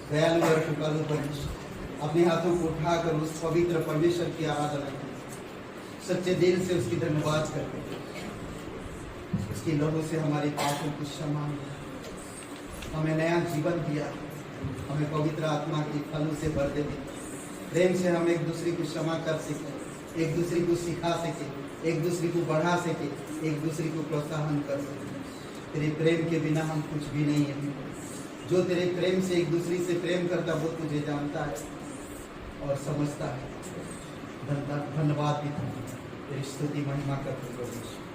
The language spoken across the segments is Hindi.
दयालु और कृपालु परमेश्वर, अपने हाथों को उठाकर उस पवित्र परमेश्वर की आराधना की, सच्चे दिल से उसकी धन्यवाद करते हैं। उसकी लहू से हमारे पापों की क्षमा हुई, हमें नया जीवन दिया, हमें पवित्र आत्मा की फलों से भर दे दी। प्रेम से हम एक दूसरे को क्षमा कर सके, एक दूसरे को सिखा सके, एक दूसरे को बढ़ा सके, एक दूसरे को प्रोत्साहन कर सके। तेरे प्रेम के बिना हम कुछ भी नहीं है। जो तेरे प्रेम से एक दूसरे से प्रेम करता वो तुझे जानता है और समझता है। धन्यवाद भी तेरी स्तुति महिमा करते परमेश्वर।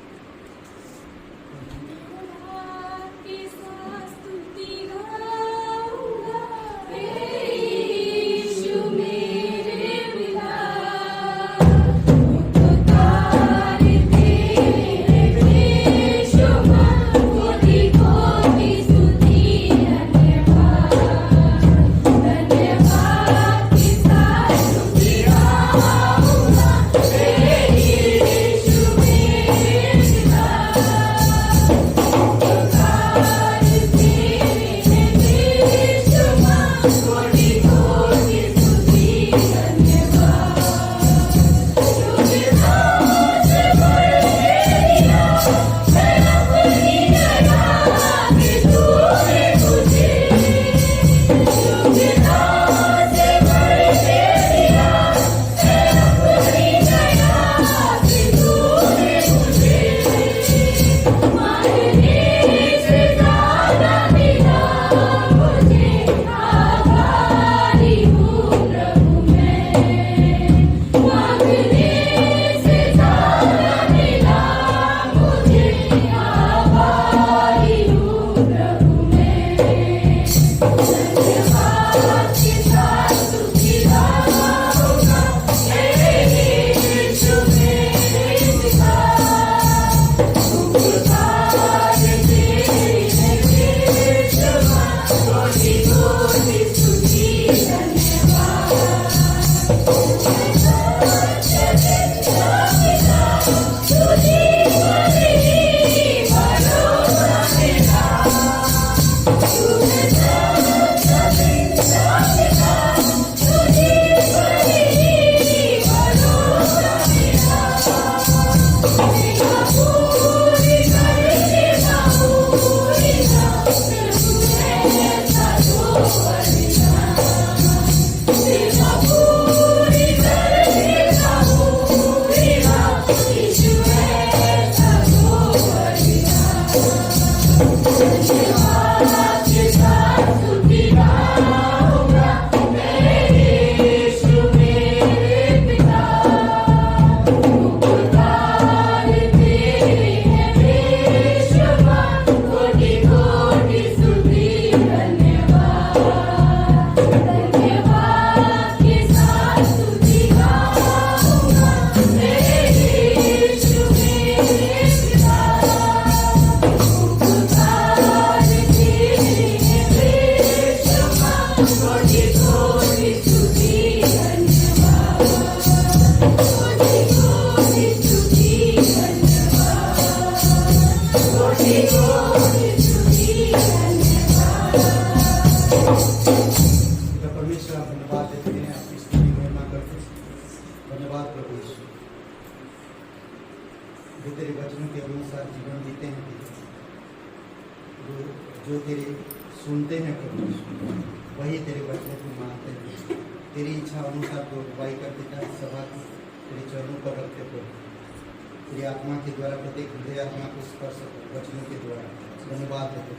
जो तेरे सुनते हैं परमेश्वर, वही तेरे वचनों को मानते हैं। तेरी इच्छा अनुसार तो अगुवाई कर पिता सभा को तेरे चरणों पर रखते हो। तेरी आत्मा के द्वारा प्रत्येक हृदय आत्मा को स्पर्श वचनों के द्वारा धन्यवाद देते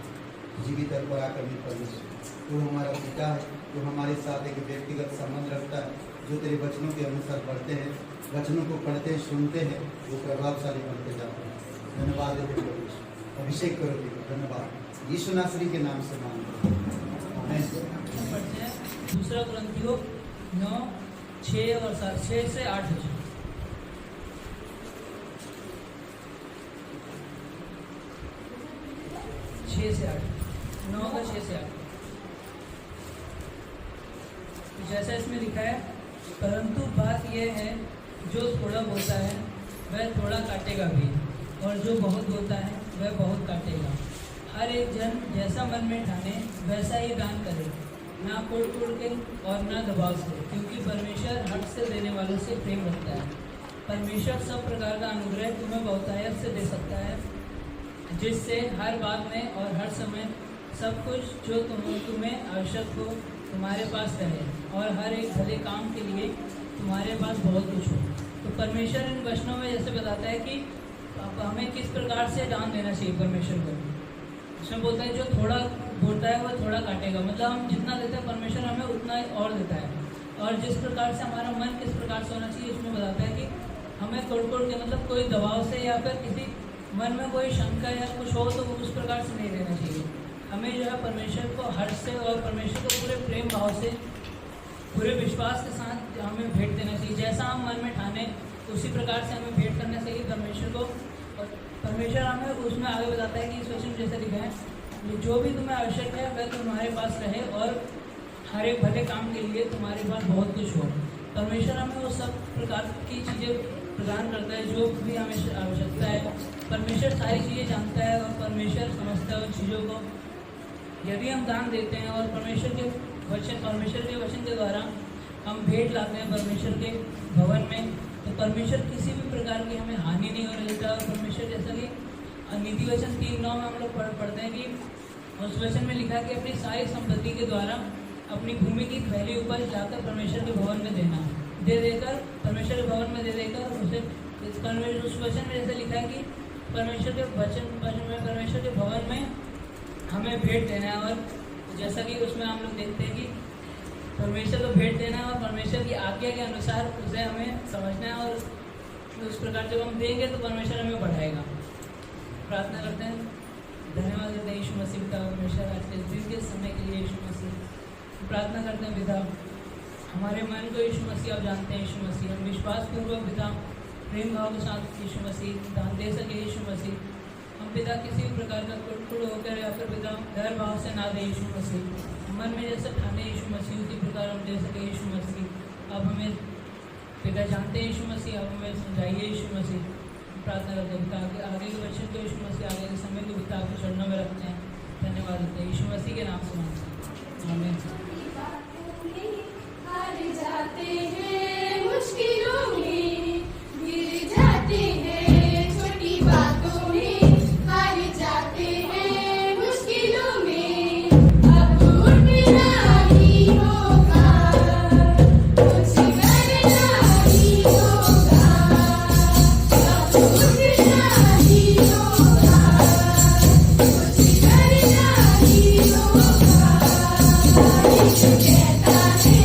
जीवित और पराक्रमी परमेश्वर, तू हमारा पिता है, तू हमारे साथ एक व्यक्तिगत संबंध रखता है। जो तेरे वचनों के अनुसार बढ़ते हैं, वचनों को पढ़ते हैं, सुनते हैं, वो प्रभावशाली बनते जाते हैं। धन्यवाद देते परमेश्वर, अभिषेक करो पिता, धन्यवाद यीशु नासरी के नाम से मांगते हैं, आमीन। दूसरा कुरिन्थियों 9, 6 और 7, 6 से 8 वचन। 6 से 8, 9 का 6 से 8। जैसा इसमें लिखा है, परंतु बात यह है, जो थोड़ा बोता है वह थोड़ा काटेगा भी, और जो बहुत बोता है वह बहुत काटेगा। हर एक जन जैसा मन में ठाने वैसा ही दान करे, ना कोड़ के और ना दबाव से, क्योंकि परमेश्वर हट से देने वालों से प्रेम रखता है। परमेश्वर सब प्रकार का अनुग्रह तुम्हें बहुतायत से दे सकता है, जिससे हर बात में और हर समय सब कुछ जो तुम्हें आवश्यक हो तुम्हारे पास रहे, और हर एक भले काम के लिए तुम्हारे पास बहुत कुछ हो। तो परमेश्वर इन वचनों में जैसे बताता है कि हमें किस प्रकार से दान देना चाहिए परमेश्वर को। इसमें बोलता है जो थोड़ा बोलता है वह थोड़ा काटेगा, मतलब हम जितना देते हैं परमेश्वर हमें उतना और देता है। और जिस प्रकार से हमारा मन किस प्रकार से होना चाहिए, इसमें बताता है कि हमें कोड़ के, मतलब कोई दबाव से या फिर किसी मन में कोई शंका या कुछ हो तो उस प्रकार से नहीं देना चाहिए। हमें जो है परमेश्वर को हर्ष से और परमेश्वर को पूरे प्रेम भाव से, पूरे विश्वास के साथ हमें भेंट देना चाहिए। जैसा हम मन में ठाने उसी प्रकार से हमें भेंट करना चाहिए परमेश्वर को। और परमेश्वर हमें उसमें आगे बताता है कि इस वचन में जैसे लिखा है, जो भी तुम्हें आवश्यक है वह तुम्हारे पास रहे, और हर एक भले काम के लिए तुम्हारे पास बहुत कुछ हो। परमेश्वर हमें वो सब प्रकार की चीज़ें प्रदान करता है जो भी हमें आवश्यकता है। परमेश्वर सारी चीज़ें जानता है और परमेश्वर समझता है उन चीज़ों को। यदि हम दान देते हैं और परमेश्वर के वचन के द्वारा हम भेंट लाते हैं परमेश्वर के भवन में, तो परमेश्वर किसी भी प्रकार की हमें हानि नहीं होने देता। और परमेश्वर जैसा कि नीति वचन 3:9 में हम लोग पढ़ते हैं कि उस वचन में लिखा है कि अपनी सारी संपत्ति के द्वारा अपनी भूमि की पहली उपज लाकर परमेश्वर के भवन में देना, परमेश्वर के भवन में दे देकर उसे उस वचन में जैसे लिखा है कि परमेश्वर के भवन में हमें भेंट देना है। और जैसा कि उसमें हम लोग देखते हैं कि परमेश्वर को भेंट देना है और परमेश्वर की आज्ञा के अनुसार उसे हमें समझना है, और उस प्रकार जब हम देंगे तो परमेश्वर हमें बढ़ाएगा। प्रार्थना करते हैं, धन्यवाद देते हैं यीशु मसीह का परमेश्वर आज के दिन के समय के लिए। यीशु मसीह प्रार्थना करते हैं पिता, हमारे मन को यीशु मसीह आप जानते हैं। यीशु मसीह हम विश्वासपूर्वक पिता प्रेम भाव के साथ यीशु मसीह दान दे सके। यीशु मसीह हम पिता किसी भी प्रकार का कुड़ होकर या फिर पिता डर भाव से ना दे। यीशु मसीह मन में जैसे ठाने यीशु मसीह उसी प्रकार हम दे सके। यीशु मसीह अब हमें पिता जानते हैं। यीशु मसीह अब हमें समझाइए। यीशु मसीह प्रार्थना करते हैं पिता आगे के वचन को यीशु मसीह आगे के समय को पिता आपके चरणों में रखते हैं। धन्यवाद देते हैं यीशु मसीह के नाम से मांगते हैं, आमीन। जाते हैं मुश्किलों में, गिर जाते हैं छोटी बातों में, हार जाते हैं मुश्किलों में, अब टूटना ही होगा, कुछ करना ही होगा, अब टूटना ही होगा, कुछ करना ही होगा। कहता है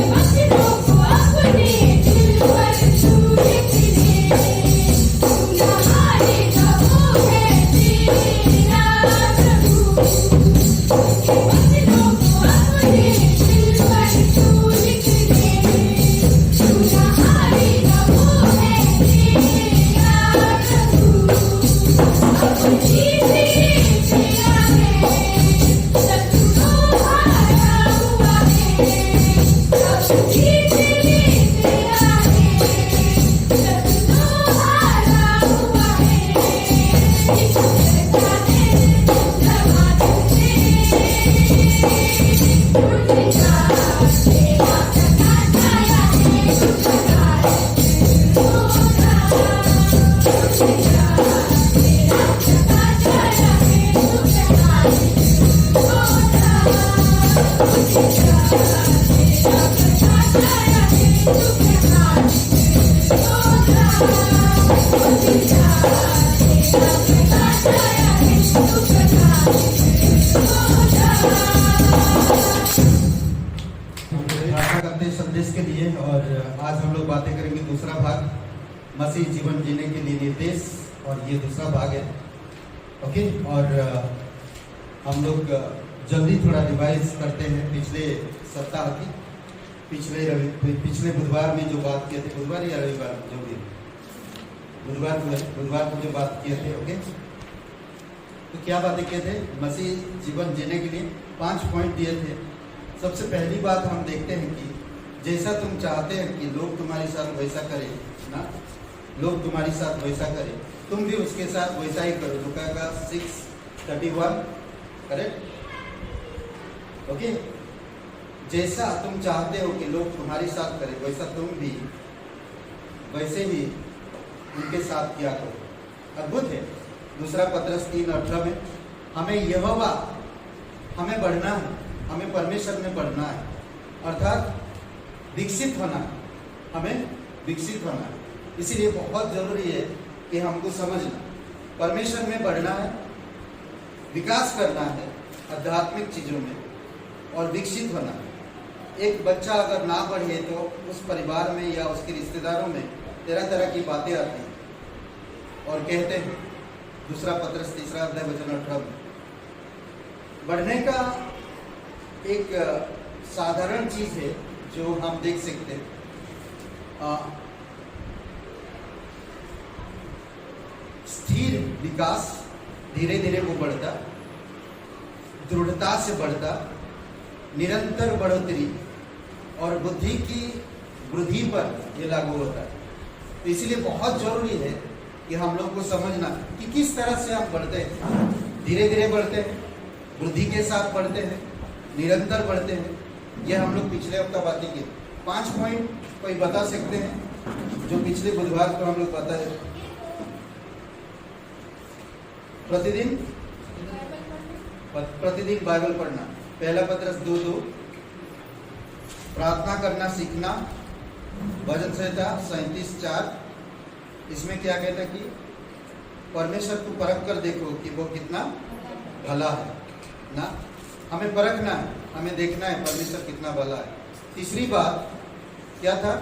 बच्चों को अपने दिल पर छू लिखने तुम्हारे वो है तेरा प्रभु बच्चों को अपने दिल पर छू लिखने तुम्हारे वो है तेरा प्रभु अपनी तेरा है शत्रु हारा हुआ है अपनी तेरा है शत्रु हारा हुआ है करता है जमा तुझे उठा तेरा प्रकाश आया है प्रकाश होगा तेरा प्रकाश आया है प्रकाश होगा तेरा प्रकाश आया है प्रकाश होगा तेरा प्रकाश आया है प्रकाश होगा प्रार्थना करते हैं संदेश के लिए। और आज हम लोग बातें करेंगे दूसरा भाग, मसीह जीवन जीने के लिए निर्देश, और ये दूसरा भाग है। ओके, और हम लोग जल्दी थोड़ा रिवाइज करते हैं पिछले सप्ताह की, पिछले बुधवार में जो बात किए थे, बुधवार या रविवार जो भी, बुधवार को जो बात किए थे। ओके, तो क्या बातें किए थे? मसीह जीवन जीने के लिए 5 पॉइंट दिए थे। सबसे पहली बात हम देखते हैं कि जैसा तुम चाहते हैं कि लोग तुम्हारे साथ वैसा करें ना, लोग तुम्हारे साथ वैसा करें, तुम भी उसके साथ वैसा ही करो। लूका का 6:31, करेक्ट? ओके, जैसा तुम चाहते हो कि लोग तुम्हारे साथ करें वैसा तुम भी वैसे ही उनके साथ किया करो। अद्भुत है। दूसरा पत्रस 3:18 में हमें बढ़ना है, हमें परमेश्वर में बढ़ना है, अर्थात विकसित होना है, हमें विकसित होना है। इसीलिए बहुत जरूरी है कि हमको समझना, परमेश्वर में बढ़ना है, विकास करना है आध्यात्मिक चीजों में, और विकसित होना है। एक बच्चा अगर ना बढ़े तो उस परिवार में या उसके रिश्तेदारों में तरह तरह की बातें आती हैं और कहते हैं। दूसरा पत्रस 3:18 में बढ़ने का एक साधारण चीज है जो हम देख सकते हैं। स्थिर विकास, धीरे धीरे वो बढ़ता, दृढ़ता से बढ़ता, निरंतर बढ़ोतरी और बुद्धि की वृद्धि पर ये लागू होता है। तो इसीलिए बहुत जरूरी है कि हम लोग को समझना कि किस तरह से हम बढ़ते हैं। धीरे धीरे बढ़ते हैं, वृद्धि के साथ बढ़ते हैं, निरंतर बढ़ते हैं। ये हम लोग पिछले हफ्ता बातें की। 5 पॉइंट कोई बता सकते हैं जो पिछले बुधवार को हम लोग बताए? प्रतिदिन बाइबल पढ़ना, पहला पत्रस 2:2, प्रार्थना करना सीखना, भजन संहिता 37:4। इसमें क्या कहता है कि परमेश्वर को परख कर देखो कि वो कितना भला है ना। हमें परखना है, हमें देखना है परमेश्वर कितना भला है। तीसरी बात क्या था?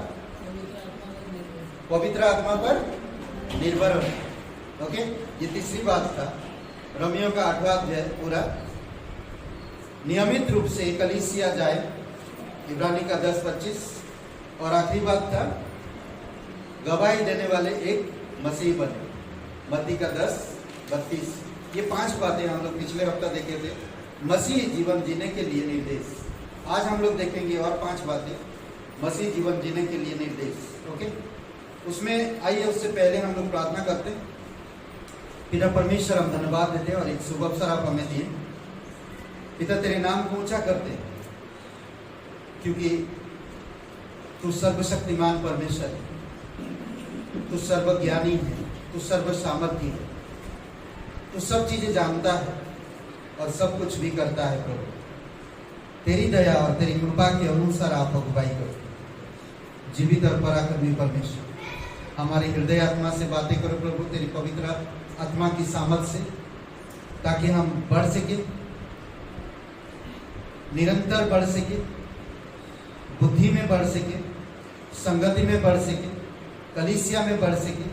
पवित्र आत्मा पर निर्भर होना। ओके, ये तीसरी बात था। रोमियो का 8वां अध्याय पूरा नियमित रूप से कलीसिया जाए, इब्रानी का 10:25। और आखिरी बात था गवाही देने वाले एक मसीह बने, मत्ती का 10:32। ये 5 बातें हम लोग पिछले हफ्ता देखे थे, मसीह जीवन जीने के लिए निर्देश। आज हम लोग देखेंगे और 5 बातें, मसीह जीवन जीने के लिए निर्देश। ओके, उसमें आइए उससे पहले हम लोग प्रार्थना करते हैं। पिता परमेश्वर, हम धन्यवाद देते हैं और एक शुभ अवसर आप हमें दिए। पिता, तेरे नाम को ऊंचा करते हैं क्योंकि तू सर्वशक्तिमान परमेश्वर है, तू सर्वज्ञानी है, तू सर्वसामर्थी है, तू सब चीजें जानता है और सब कुछ भी करता है। प्रभु, तेरी दया और तेरी कृपा के अनुसार आप अगुवाई करो। जीवित और पराक्रमी परमेश्वर, हमारे हृदय आत्मा से बातें करो प्रभु, तेरी पवित्र आत्मा की सामर्थ से, ताकि हम बढ़ सके, निरंतर बढ़ सके, बुद्धि में बढ़ सके, संगति में बढ़ सके, कलीसिया में बढ़ सके,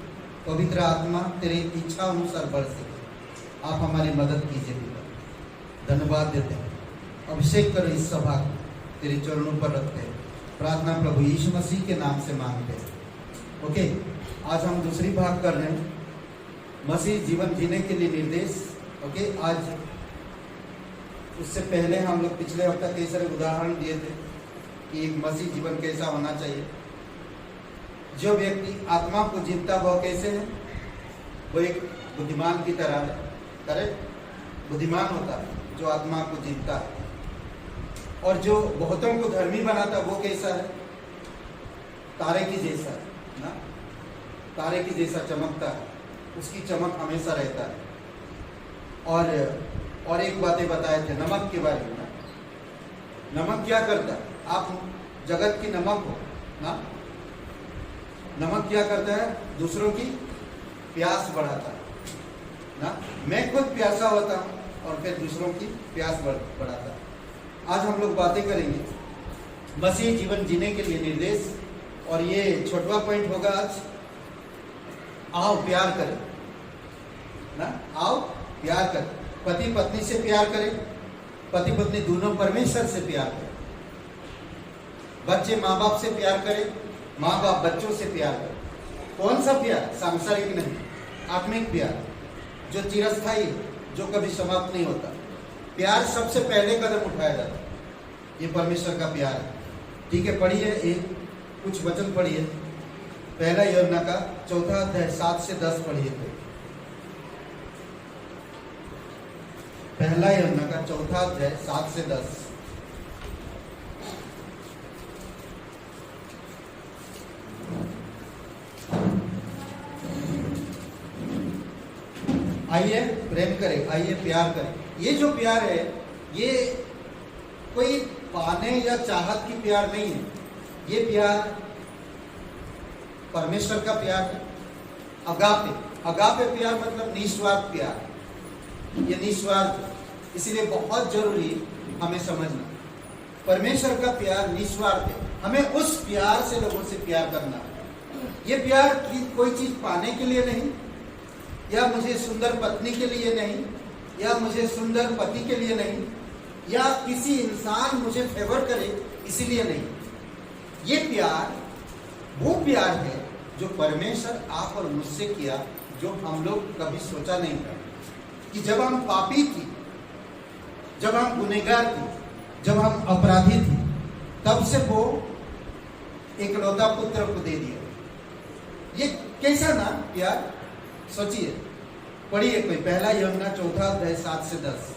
पवित्र आत्मा तेरी इच्छा अनुसार बढ़ सके। आप हमारी मदद कीजिए पिता। धन्यवाद देते हैं, अभिषेक करो इस सभा को, तेरे चरणों पर रखते हैं। प्रार्थना प्रभु यीशु मसीह के नाम से मांगते हैं। ओके, आज हम दूसरी भाग कर रहे हैं, मसीह जीवन जीने के लिए निर्देश। ओके, आज उससे पहले हम लोग पिछले हफ्ते कई सारे उदाहरण दिए थे कि मसीह जीवन कैसा होना चाहिए। जो व्यक्ति आत्मा को जीतता वह कैसे है? वो एक बुद्धिमान की तरह है। करेक्ट, बुद्धिमान होता है जो आत्मा को जीतता है। और जो बहुतों को धर्मी बनाता है वो कैसा है? तारे की जैसा है ना, तारे की जैसा चमकता है, उसकी चमक हमेशा रहता है। और एक बातें बताए थे नमक के बारे में। नमक क्या करता है? आप जगत की नमक हो ना। नमक क्या करता है? दूसरों की प्यास बढ़ाता है ना। मैं खुद प्यासा होता हूं और फिर दूसरों की प्यास बढ़ाता है। आज हम लोग बातें करेंगे मसीह जीवन जीने के लिए निर्देश, और ये छोटवा पॉइंट होगा आज। आओ प्यार करें ना, आओ प्यार करें। पति पत्नी से प्यार करें, पति पत्नी दोनों परमेश्वर से प्यार करें। बच्चे माँ बाप से प्यार करें, माँ बाप बच्चों से प्यार करें। कौन सा प्यार? सांसारिक नहीं, आत्मिक प्यार जो चिरस्थायी, जो कभी समाप्त नहीं होता। प्यार सबसे पहले कदम उठाया जाता है, ये परमेश्वर का प्यार है। ठीक है, पढ़िए एक कुछ वचन पढ़िए। पहला यूहन्ना का 4 अध्याय 7 से 10 पढ़िए। पहला यूहन्ना का 4 अध्याय 7 से 10। आइए प्रेम करें, आइए प्यार करें। ये जो प्यार है ये कोई पाने या चाहत की प्यार नहीं है। ये प्यार परमेश्वर का प्यार है। अगापे, अगापे प्यार मतलब निस्वार्थ प्यार। ये निस्वार्थ, इसीलिए बहुत जरूरी हमें समझना, परमेश्वर का प्यार निस्वार्थ है। हमें उस प्यार से लोगों से प्यार करना है। ये प्यार की कोई चीज पाने के लिए नहीं, या मुझे सुंदर पत्नी के लिए नहीं, या मुझे सुंदर पति के लिए नहीं, या किसी इंसान मुझे फेवर करे इसीलिए नहीं। ये प्यार वो प्यार है जो परमेश्वर आप और मुझसे किया, जो हम लोग कभी सोचा नहीं था। कि जब हम पापी थी, जब हम गुनहगार थे, जब हम अपराधी थे, तब से वो एकलौता पुत्र को दे दिया। ये कैसा ना प्यार, सोचिए। पढ़िए कोई पहला यूहन्ना 4 अध्याय 7 से 10।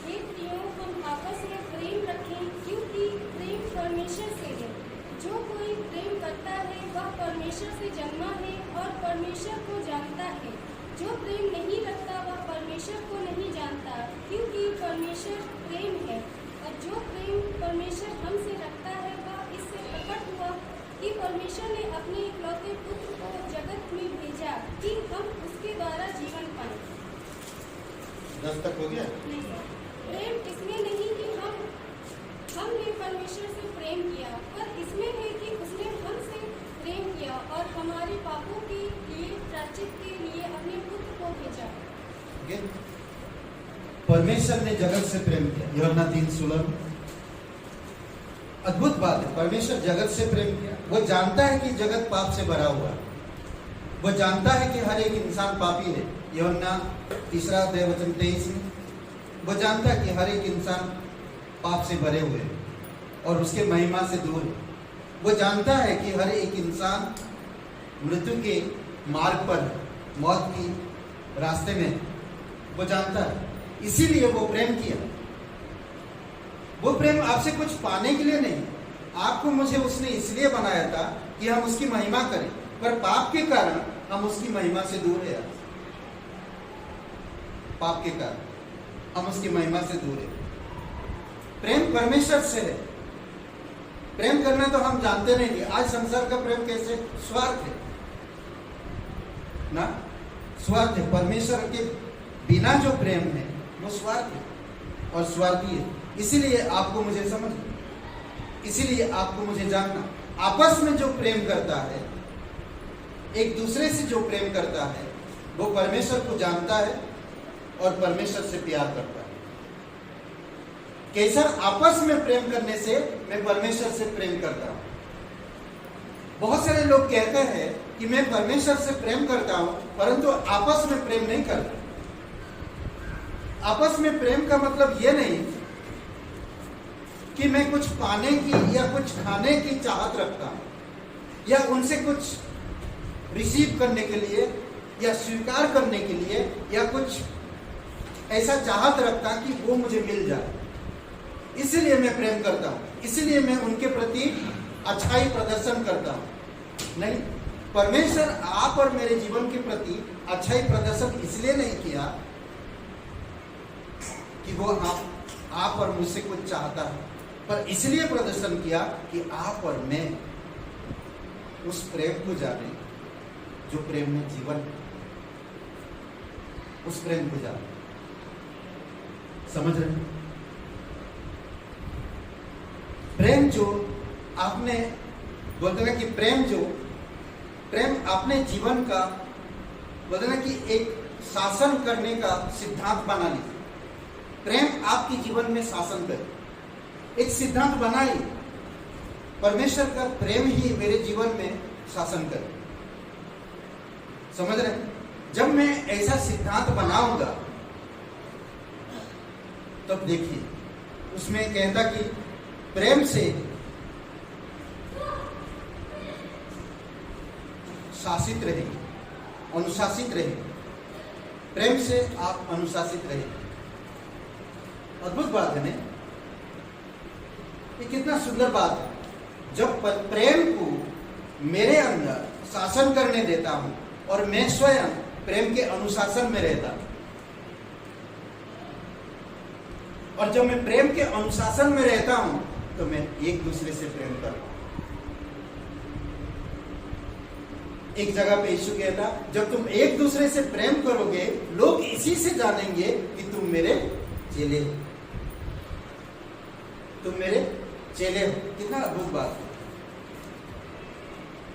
हे प्रियो, हम आपस में प्रेम रखें, क्योंकि प्रेम परमेश्वर से है। जो कोई प्रेम करता है वह परमेश्वर से जन्मा है और परमेश्वर को जानता है। जो प्रेम नहीं रखता वह परमेश्वर को नहीं जानता, क्योंकि परमेश्वर प्रेम है। और जो प्रेम परमेश्वर हमसे रखता है वह इससे प्रकट हुआ कि परमेश्वर ने अपने इकलौते पुत्र को जगत में भेजा कि हम उसके द्वारा जीवन पाएं। 10 तक हो गया? नहीं सर, प्रेम इसमें नहीं कि हमने परमेश्वर से प्रेम किया, पर इसमें है कि उसने हमसे प्रेम किया और हमारे पापों के लिए प्रायश्चित के लिए अपने पुत्र को भेजा। ओके, परमेश्वर ने जगत से प्रेम किया। यूहन्ना 3:16। अद्भुत बात है, परमेश्वर जगत से प्रेम किया। वो जानता है कि जगत पाप से भरा हुआ है। वो जानता है कि हर एक इंसान पापी है। यूहन्ना 3 अध्याय वचन 23 में वो जानता है कि हर एक इंसान पाप से भरे हुए हैं और उसके महिमा से दूर है। वो जानता है कि हर एक इंसान मृत्यु के मार्ग पर, मौत की रास्ते में, वो जानता है। इसीलिए वो प्रेम किया। वो प्रेम आपसे कुछ पाने के लिए नहीं, आपको मुझे उसने इसलिए बनाया था कि हम उसकी महिमा करें, पर पाप के कारण हम उसकी महिमा से दूर है। पाप के कारण हम उसकी महिमा से दूर है। प्रेम परमेश्वर से है। प्रेम करना तो हम जानते नहीं। आज संसार का प्रेम कैसे? स्वार्थ है ना, स्वार्थ है। परमेश्वर के बिना जो प्रेम है वो स्वार्थ है और स्वार्थी है। इसीलिए आपको मुझे समझ, इसीलिए आपको मुझे जानना, आपस में जो प्रेम करता है, एक दूसरे से जो प्रेम करता है, वो परमेश्वर को जानता है और परमेश्वर से प्यार करता है। कैसर आपस में प्रेम करने से मैं परमेश्वर से प्रेम करता हूं। बहुत सारे लोग कहते हैं कि मैं परमेश्वर से प्रेम करता हूं, परंतु आपस में प्रेम नहीं करता। आपस में प्रेम का मतलब यह नहीं कि मैं कुछ पाने की या कुछ खाने की चाहत रखता हूं, या उनसे कुछ रिसीव करने के लिए या स्वीकार करने के लिए, या कुछ ऐसा चाहत रखता कि वो मुझे मिल जाए, इसलिए मैं प्रेम करता हूं, इसलिए मैं उनके प्रति अच्छाई प्रदर्शन करता हूं। नहीं, परमेश्वर आप और मेरे जीवन के प्रति अच्छाई प्रदर्शन इसलिए नहीं किया कि वो आप और मुझसे कुछ चाहता है, पर इसलिए प्रदर्शन किया कि आप और मैं उस प्रेम को जाने जो प्रेम में जीवन है, उस प्रेम को जाने। समझ रहे हैं? प्रेम जो आपने बोलते ना कि प्रेम अपने जीवन का बोलते ना कि एक शासन करने का सिद्धांत बना लीजिए। प्रेम आपके जीवन में शासन करे, एक सिद्धांत बनाइए, परमेश्वर का प्रेम ही मेरे जीवन में शासन करे। समझ रहे? जब मैं ऐसा सिद्धांत बनाऊंगा तब देखिए उसमें कहता कि प्रेम से शासित रहे, अनुशासित रहे। प्रेम से आप अनुशासित रहे। अद्भुत बात है नहीं? ये कितना सुंदर बात है। जब प्रेम को मेरे अंदर शासन करने देता हूं और मैं स्वयं प्रेम के अनुशासन में रहता हूं, और जब मैं प्रेम के अनुशासन में रहता हूं तो मैं एक दूसरे से प्रेम करता हूं। एक जगह पे यीशु कहता, जब तुम एक दूसरे से प्रेम करोगे लोग इसी से जानेंगे कि तुम मेरे चेले हो, तुम मेरे चेले हो। कितना अद्भुत बात है।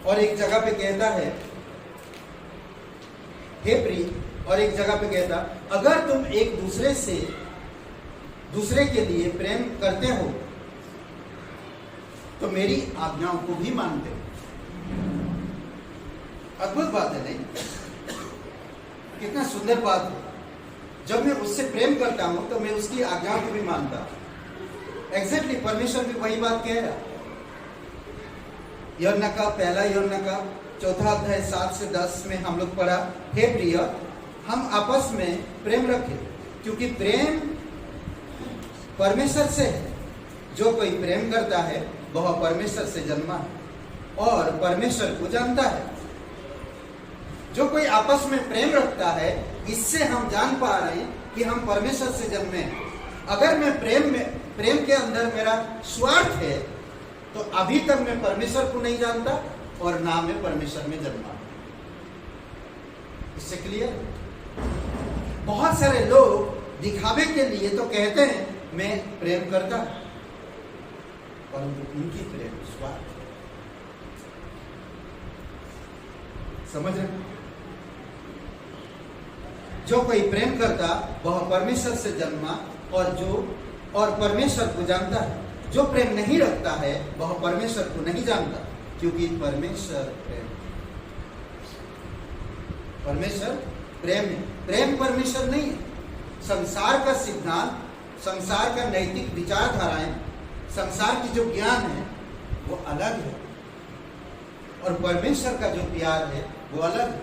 और एक जगह पे कहता है हे प्रिय, और एक जगह पे कहता, अगर तुम एक दूसरे के लिए प्रेम करते हो तो मेरी आज्ञाओं को भी मानते हो। अद्भुत बात है नहीं? कितना सुंदर बात है। जब मैं उससे प्रेम करता हूं तो मैं उसकी आज्ञाओं को भी मानता हूं। एग्जैक्टली परमेश्वर भी वही बात कह रहा। यूहन्ना का पहला यूहन्ना का 4 अध्याय 7 से 10 में हम लोग पढ़ा, हे प्रिय, हम आपस में प्रेम रखें क्योंकि प्रेम परमेश्वर से है। जो कोई प्रेम करता है वह परमेश्वर से जन्मा है और परमेश्वर को जानता है। जो कोई आपस में प्रेम रखता है, इससे हम जान पा रहे हैं कि हम परमेश्वर से जन्मे हैं। अगर मैं प्रेम के अंदर मेरा स्वार्थ है तो अभी तक मैं परमेश्वर को नहीं जानता और ना मैं परमेश्वर में जन्मा। इससे क्लियर? बहुत सारे लोग दिखावे के लिए तो कहते हैं मैं प्रेम करता, परंतु उनकी प्रेम स्वार्थ। समझ रहे? जो कोई प्रेम करता वह परमेश्वर से जन्मा और परमेश्वर को जानता है। जो प्रेम नहीं रखता है वह परमेश्वर को नहीं जानता, क्योंकि परमेश्वर प्रेम है। प्रेम परमेश्वर नहीं है। संसार का सिद्धांत, संसार का नैतिक विचारधाराएं, संसार की जो ज्ञान है वो अलग है, और परमेश्वर का जो प्यार है वो अलग है।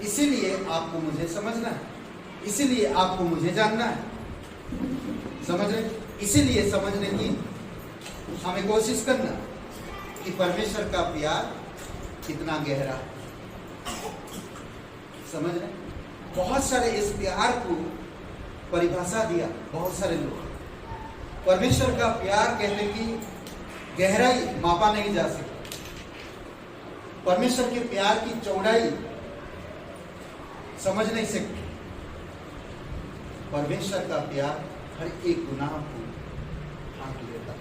इसीलिए आपको मुझे समझना है, इसीलिए आपको मुझे जानना है। समझ रहे? इसीलिए समझने की हमें कोशिश करना कि परमेश्वर का प्यार कितना गहरा है। समझ रहे? बहुत सारे इस प्यार को परिभाषा दिया बहुत सारे लोग। परमेश्वर का प्यार कहने की गहराई मापा नहीं जा सकती। परमेश्वर के प्यार की चौड़ाई समझ नहीं सकते। परमेश्वर का प्यार हर एक गुनाह को ढांक लेता।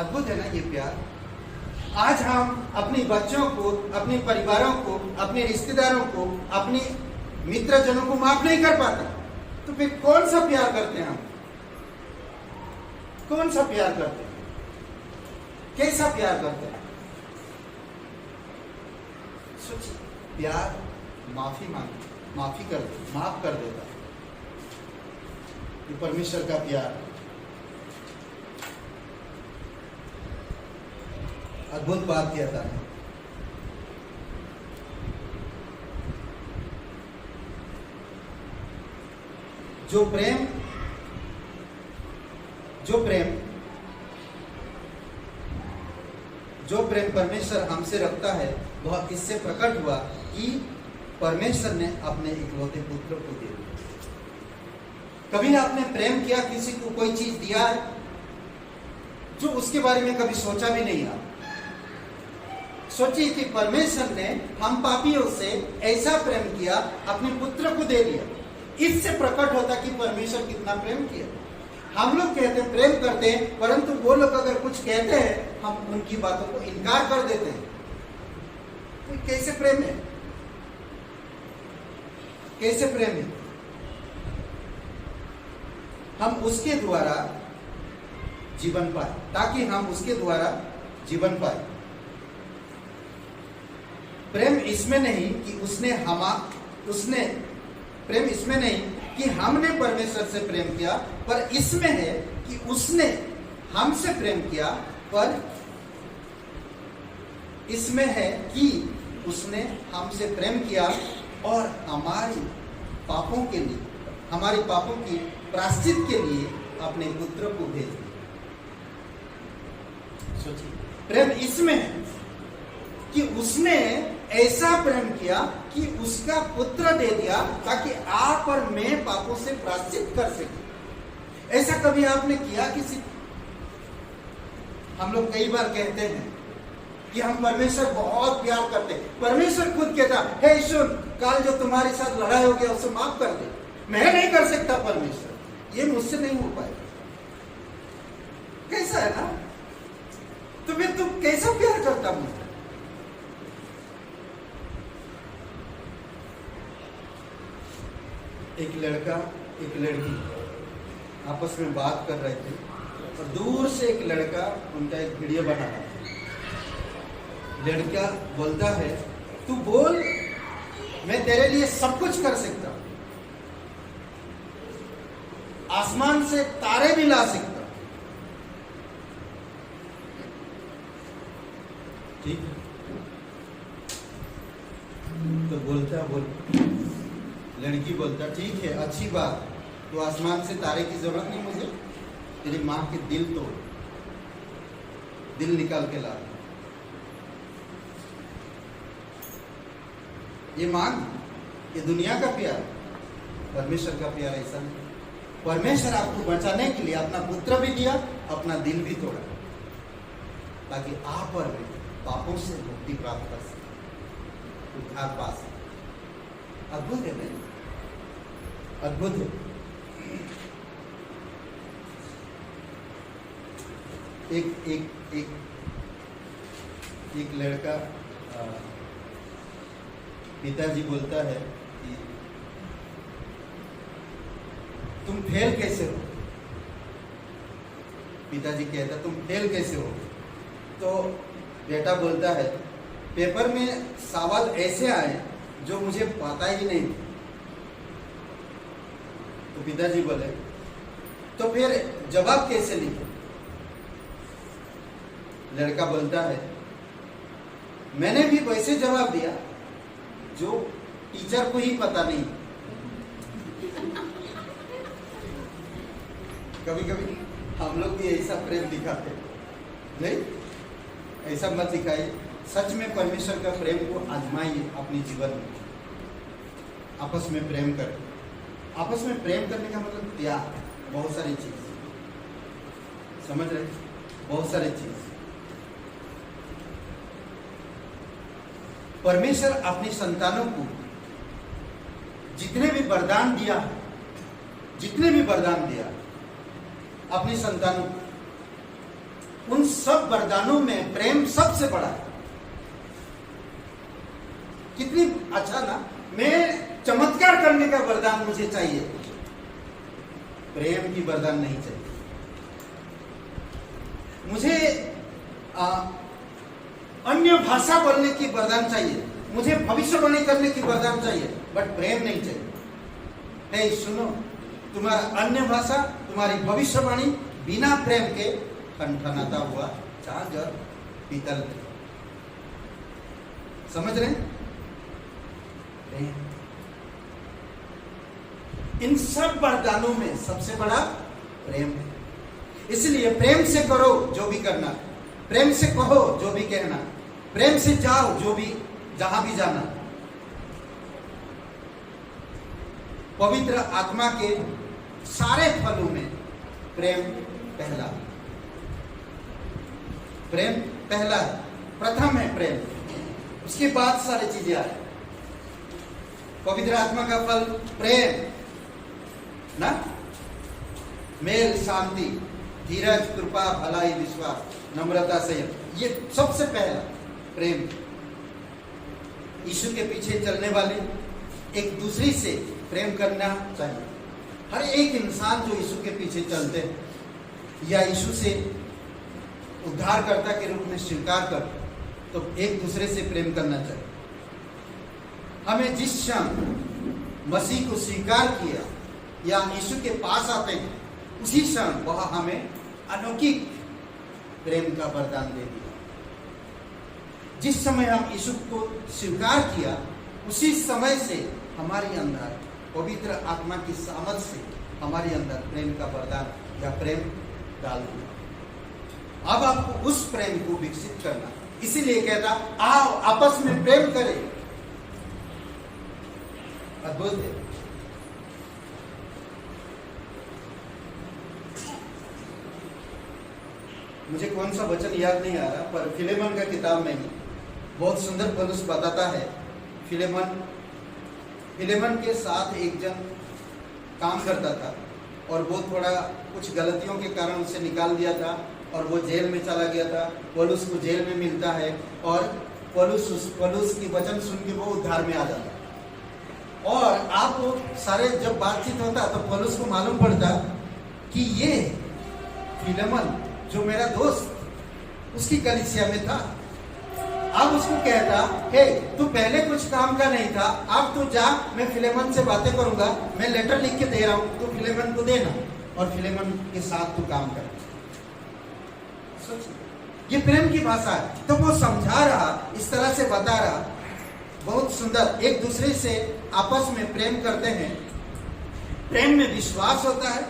अद्भुत है ना ये प्यार। आज हम अपने बच्चों को, अपने परिवारों को, अपने रिश्तेदारों को, अपने मित्रजनों को माफ नहीं कर पाते, तो फिर कौन सा प्यार करते हैं हम? कौन सा प्यार करते हैं? कैसा प्यार करते हैं? सोचिए, प्यार माफी कर देता, माफ कर देता। ये परमेश्वर का प्यार अद्भुत बात कहता है। जो प्रेम परमेश्वर हमसे रखता है, वह इससे प्रकट हुआ कि परमेश्वर ने अपने इकलौते पुत्र को दे दिया। कभी आपने प्रेम किया, किसी को कोई चीज दिया है जो उसके बारे में कभी सोचा भी नहीं आप? सोचिए कि परमेश्वर ने हम पापियों से ऐसा प्रेम किया, अपने पुत्र को दे दिया। इससे प्रकट होता कि परमेश्वर कितना प्रेम किया। हम लोग कहते हैं प्रेम करते हैं, परंतु वो लोग अगर कुछ कहते हैं हम उनकी बातों को इनकार कर देते हैं। तो कैसे प्रेम है? कैसे प्रेम है? हम उसके द्वारा जीवन पाए, ताकि हम उसके द्वारा जीवन पाए। प्रेम इसमें नहीं कि प्रेम इसमें नहीं कि हमने परमेश्वर से प्रेम किया, पर इसमें है कि उसने हमसे प्रेम किया। पर इसमें है कि उसने हमसे प्रेम किया और हमारे पापों की प्रायश्चित के लिए अपने पुत्र को भेज दिया। सोचिए, प्रेम इसमें है कि उसने ऐसा प्रेम किया कि उसका पुत्र दे दिया, ताकि आप और मैं पापों से प्रायश्चित कर सके। ऐसा कभी आपने किया किसी? हम लोग कई बार कहते हैं कि हम परमेश्वर बहुत प्यार करते हैं। परमेश्वर खुद कहता है, हे सुन, कल जो तुम्हारे साथ लड़ाई हो गया उसे माफ कर दे। मैं नहीं कर सकता परमेश्वर, ये मुझसे नहीं हो पाएगा। कैसा है ना? तो फिर तुम कैसा प्यार करता मुझे? एक लड़का एक लड़की आपस में बात कर रहे थे और दूर से एक लड़का उनका एक वीडियो बना रहा था। लड़का बोलता है, तू बोल, मैं तेरे लिए सब कुछ कर सकता हूं, आसमान से तारे भी ला सकता हूं। ठीक है? तो बोलता बोल, लड़की बोलता, ठीक है, अच्छी बात, तो आसमान से तारे की जरूरत नहीं मुझे, तेरी मां के दिल तोड़, दिल निकाल के ला। ये मांग, ये दुनिया का प्यार। परमेश्वर का प्यार ऐसा नहीं। परमेश्वर आपको बचाने के लिए अपना पुत्र भी दिया, अपना दिल भी तोड़ा, ताकि आप और भी पापों से मुक्ति प्राप्त कर सके, उद्धार पा सके। अद्भुत है नहीं? अद्भुत है। एक लड़का, पिताजी बोलता है कि तुम फेल कैसे हो? पिताजी कहता, तुम फेल कैसे हो? तो बेटा बोलता है, पेपर में सवाल ऐसे आए जो मुझे पता ही नहीं। तो पिताजी बोले, तो फिर जवाब कैसे लिखे? लड़का बोलता है, मैंने भी वैसे जवाब दिया जो टीचर को ही पता नहीं। कभी कभी हम लोग भी ऐसा प्रेम दिखाते नहीं? ऐसा मत दिखाइए। सच में परमेश्वर का प्रेम को आजमाइए अपने जीवन में। आपस में प्रेम करें। आपस में प्रेम करने का मतलब त्याग, बहुत सारी चीज, समझ रहे? बहुत सारी चीज। परमेश्वर अपनी संतानों को जितने भी वरदान दिया, अपनी संतानों को उन सब वरदानों में प्रेम सबसे बड़ा है। कितनी अच्छा ना, मैं चमत्कार करने का वरदान मुझे चाहिए, प्रेम की वरदान नहीं चाहिए। मुझे अन्य भाषा बोलने की वरदान चाहिए, मुझे भविष्यवाणी करने की वरदान चाहिए, बट प्रेम नहीं चाहिए। नहीं, सुनो, तुम्हारा अन्य भाषा, तुम्हारी भविष्यवाणी बिना प्रेम के ठनठनाता हुआ चांद और पीतल। समझ रहे हैं? इन सब वरदानों में सबसे बड़ा प्रेम है। इसलिए प्रेम से करो जो भी करना, प्रेम से कहो जो भी कहना, प्रेम से जाओ जो भी जहां भी जाना। पवित्र आत्मा के सारे फलों में प्रेम पहला, प्रेम पहला है, प्रथम है प्रेम, उसके बाद सारी चीजें आए। पवित्र आत्मा का फल प्रेम ना, मेल, शांति, धीरज, कृपा, भलाई, विश्वास, नम्रता, संयम, ये सबसे पहला प्रेम। यीशु के पीछे चलने वाले एक दूसरे से प्रेम करना चाहिए। हर एक इंसान जो यीशु के पीछे चलते हैं या यीशु से उद्धारकर्ता के रूप में स्वीकार कर, तो एक दूसरे से प्रेम करना चाहिए। हमें जिस क्षण मसीह को स्वीकार किया या यीशु के पास आते हैं, उसी क्षण वह हमें अलौकिक प्रेम का वरदान दे दिया। जिस समय हम यीशु को स्वीकार किया, उसी समय से हमारे अंदर पवित्र आत्मा की सामर्थ से हमारे अंदर प्रेम का वरदान या प्रेम डाल दिया। अब आपको उस प्रेम को विकसित करना, इसीलिए कहता आओ आपस में प्रेम करें। अद्भुत है। मुझे कौन सा वचन याद नहीं आ रहा, पर फिलेमन का किताब में बहुत सुंदर पौलुस बताता है। फिलेमन के साथ एक जन काम करता था और वो थोड़ा कुछ गलतियों के कारण उसे निकाल दिया था और वो जेल में चला गया था। पौलुस को जेल में मिलता है और पौलुस की वचन सुन के वो उद्धार में आ जाता है। और आप सारे जब बातचीत होता तो पौलुस को मालूम पड़ता कि ये फिलेमन जो मेरा दोस्त उसकी कलीसिया में था। अब उसको कहता, हे तू पहले कुछ काम का नहीं था, अब तू जा, मैं फिलेमन से बातें करूंगा, मैं लेटर लिख के दे रहा हूं, तू फिलेमन को देना और फिलेमन के साथ तू काम कर। ये प्रेम की भाषा है। तो वो समझा रहा, इस तरह से बता रहा, बहुत सुंदर। एक दूसरे से आपस में प्रेम करते हैं। प्रेम में विश्वास होता है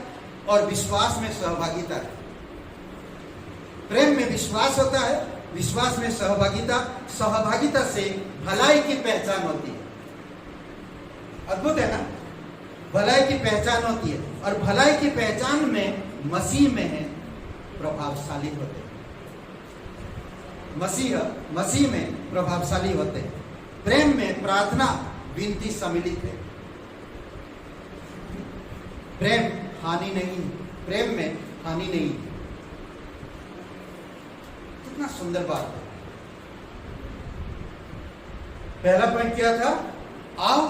और विश्वास में सहभागिता है। प्रेम में विश्वास होता है, विश्वास में सहभागिता, सहभागिता से भलाई की पहचान होती है। अद्भुत है ना? भलाई की पहचान होती है और भलाई की पहचान में मसीह में है प्रभावशाली होते हैं। मसीह में प्रभावशाली होते हैं। प्रेम में प्रार्थना, विनती सम्मिलित है। प्रेम हानि नहीं, प्रेम में हानि नहीं। कितना सुंदर बात है। पहला पॉइंट क्या था? आओ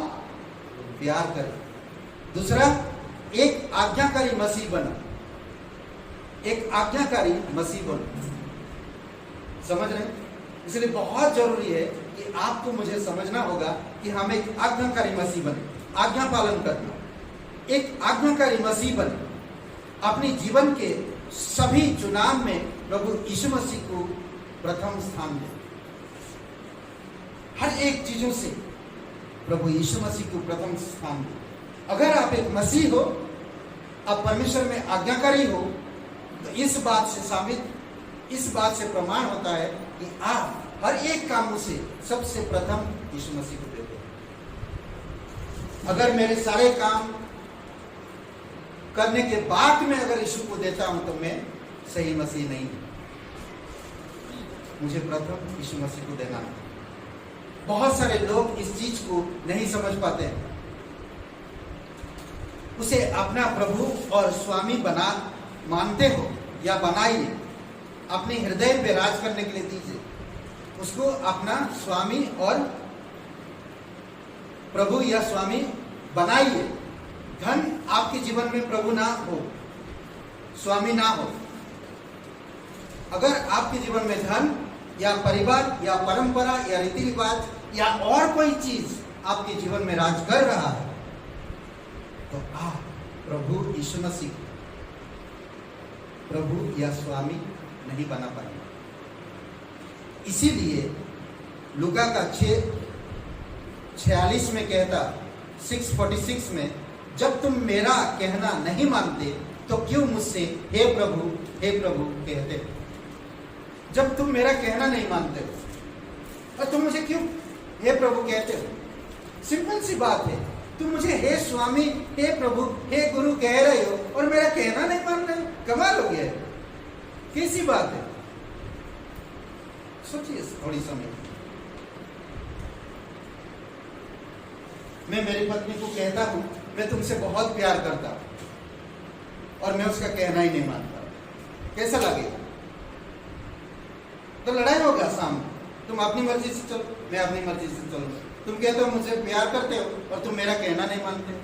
प्यार करें। दूसरा, एक आज्ञाकारी मसीह बना। एक आज्ञाकारी मसीह बनो। समझ रहे? इसलिए बहुत जरूरी है कि आपको मुझे समझना होगा कि हम एक आज्ञाकारी मसीह बने, आज्ञा पालन करना। एक आज्ञाकारी मसीह बने, अपने जीवन के सभी चुनाव में प्रभु यीशु मसीह को प्रथम स्थान दें। हर एक चीजों से प्रभु यीशु मसीह को प्रथम स्थान दें। अगर आप एक मसीह हो, आप परमेश्वर में आज्ञाकारी हो, तो इस बात से प्रमाण होता है कि आप हर एक काम से सबसे प्रथम यीशु मसीह को देते हैं। अगर मेरे सारे काम करने के बाद में अगर यीशु को देता हूं तो मैं सही मसीह नहीं हूं। मुझे प्रथम यीशु मसीह को देना है। बहुत सारे लोग इस चीज को नहीं समझ पाते हैं। उसे अपना प्रभु और स्वामी बना मानते हो या बनाइए, अपने हृदय पे राज करने के लिए दीजिए, उसको अपना स्वामी और प्रभु या स्वामी बनाइए। धन आपके जीवन में प्रभु ना हो, स्वामी ना हो। अगर आपके जीवन में धन या परिवार या परंपरा या रीति रिवाज या और कोई चीज आपके जीवन में राज कर रहा है, तो आप प्रभु यीशु मसीह प्रभु या स्वामी नहीं बना पाएंगे। इसीलिए लूका का 6:46 में कहता, 6:46 में, जब तुम मेरा कहना नहीं मानते तो क्यों मुझसे हे प्रभु कहते हो? जब तुम मेरा कहना नहीं मानते हो और तुम मुझे क्यों हे प्रभु कहते हो? सिंपल सी बात है, तुम मुझे हे स्वामी, हे प्रभु, हे गुरु कह रहे हो और मेरा कहना नहीं मान रहे हो। कमाल हो गया है, कैसी बात है? सोचिए थोड़ी समय। मैं मेरी पत्नी को कहता हूं मैं तुमसे बहुत प्यार करता हूं और मैं उसका कहना ही नहीं मानता, कैसा लगेगा? तो लड़ाई होगा सामने। तुम अपनी मर्जी से चलो, मैं अपनी मर्जी से चलूंगा। तुम कहते हो मुझसे प्यार करते हो और तुम मेरा कहना नहीं मानते हो।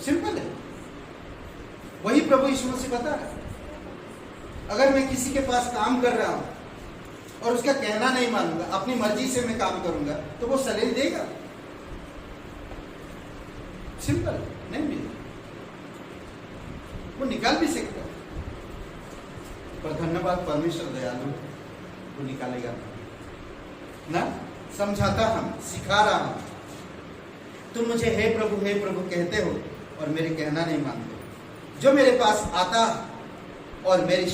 सिंपल है। वही प्रभु यीशु मसीह बता रहा है। अगर मैं किसी के पास काम कर रहा हूं और उसका कहना नहीं मानूंगा, अपनी मर्जी से मैं काम करूंगा, तो वो सैलरी देगा? सिंपल, नहीं मिलेगा। वो निकाल भी सकता है, पर धन्यवाद परमेश्वर दयालु, वो निकालेगा ना। समझाता हम, सिखा रहा हूं, तुम मुझे हे प्रभु कहते हो और मेरे कहना नहीं मानते। जो मेरे पास आता और मेरी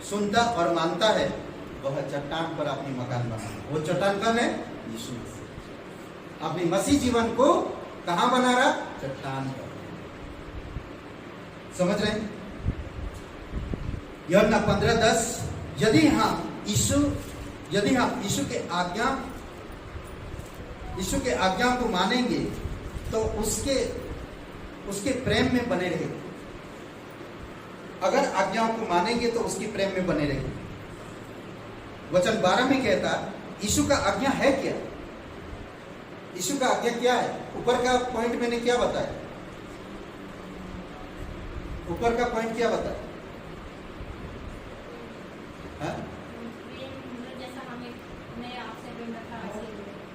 सुनता और मानता है, वह चट्टान पर अपनी मकान बना। वो चट्टान कौन है? यीशु मसीह। अपनी मसीह जीवन को कहां बना रहा? चट्टान पर। समझ रहे हैं? यूहन्ना 15:10, यदि हम यीशु के आज्ञा को मानेंगे तो उसके प्रेम में बने रहेंगे। अगर आज्ञाओं को मानेंगे तो उसकी प्रेम में बने रहेंगे। वचन 12 में कहता, यीशु का आज्ञा है क्या? यीशु का आज्ञा क्या है? ऊपर का पॉइंट मैंने क्या बताया? ऊपर का पॉइंट क्या बताया?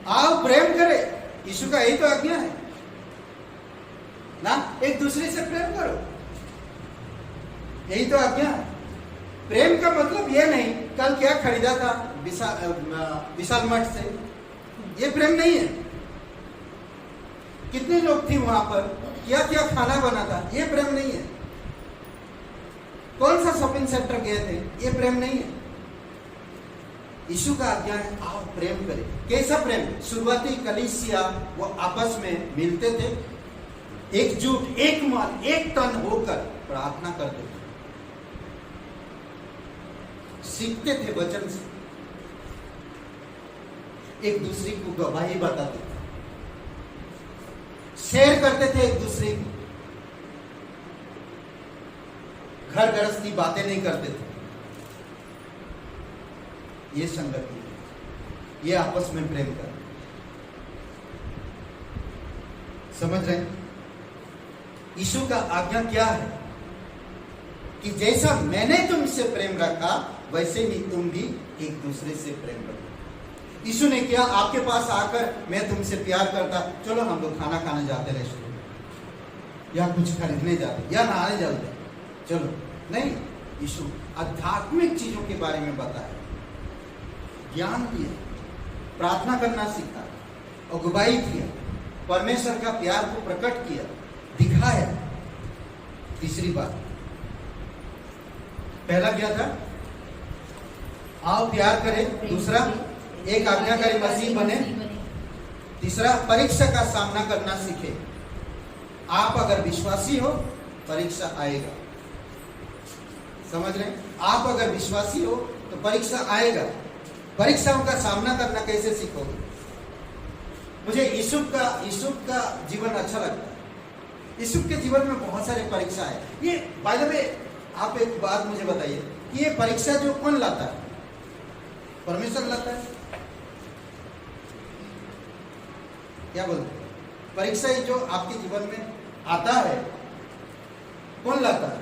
आओ प्रेम करे, यीशु का यही तो आज्ञा है ना। एक दूसरे से प्रेम करो, यही तो आज्ञा है। प्रेम का मतलब ये नहीं कल क्या खरीदा था विशाल मठ से, ये प्रेम नहीं है। कितने लोग थे वहां पर, क्या क्या खाना बना था, ये प्रेम नहीं है। कौन सा शॉपिंग सेंटर गए थे, ये प्रेम नहीं है। यीशु का आज्ञा है आओ प्रेम करें। कैसा प्रेम? शुरुआती कलीसिया वो आपस में मिलते थे, एकजुट, एक मन, एक तन होकर प्रार्थना करते थे, सीखते थे वचन से, एक दूसरे को गवाही बताते थे, शेयर करते थे एक दूसरे को, घर गृहस्थी बातें नहीं करते थे। ये संगति है, ये आपस में प्रेम कर। समझ रहे हैं? यीशु का आज्ञा क्या है कि जैसा मैंने तुमसे प्रेम रखा वैसे ही तुम भी एक दूसरे से प्रेम रखो। यीशु ने क्या आपके पास आकर मैं तुमसे प्यार करता, चलो हम लोग खाना खाने जाते रेस्टोरेंट या कुछ खरीदने जाते या नहाने जाते, चलो नहीं। यीशु आध्यात्मिक चीजों के बारे में बताया, ज्ञान दिया, प्रार्थना करना सीखा, अगुवाई किया, परमेश्वर का प्यार को प्रकट किया, दिखाया। तीसरी बात, पहला क्या था? आओ प्यार करें। दूसरा, एक आज्ञाकारी मसीह बने। तीसरा, परीक्षा का सामना करना सीखे। आप अगर विश्वासी हो, परीक्षा आएगा। समझ रहे हैं? आप अगर विश्वासी हो तो परीक्षा आएगा। परीक्षाओं का सामना करना कैसे सीखोगे? मुझे यूसुफ का जीवन अच्छा लगता है। यूसुफ के जीवन में बहुत सारे परीक्षा है। ये बाय द वे आप एक बात मुझे बताइए कि ये परीक्षा जो कौन लाता है? परमेश्वर लाता है? क्या बोलते हैं? परीक्षा ये जो आपके जीवन में आता है कौन लाता है?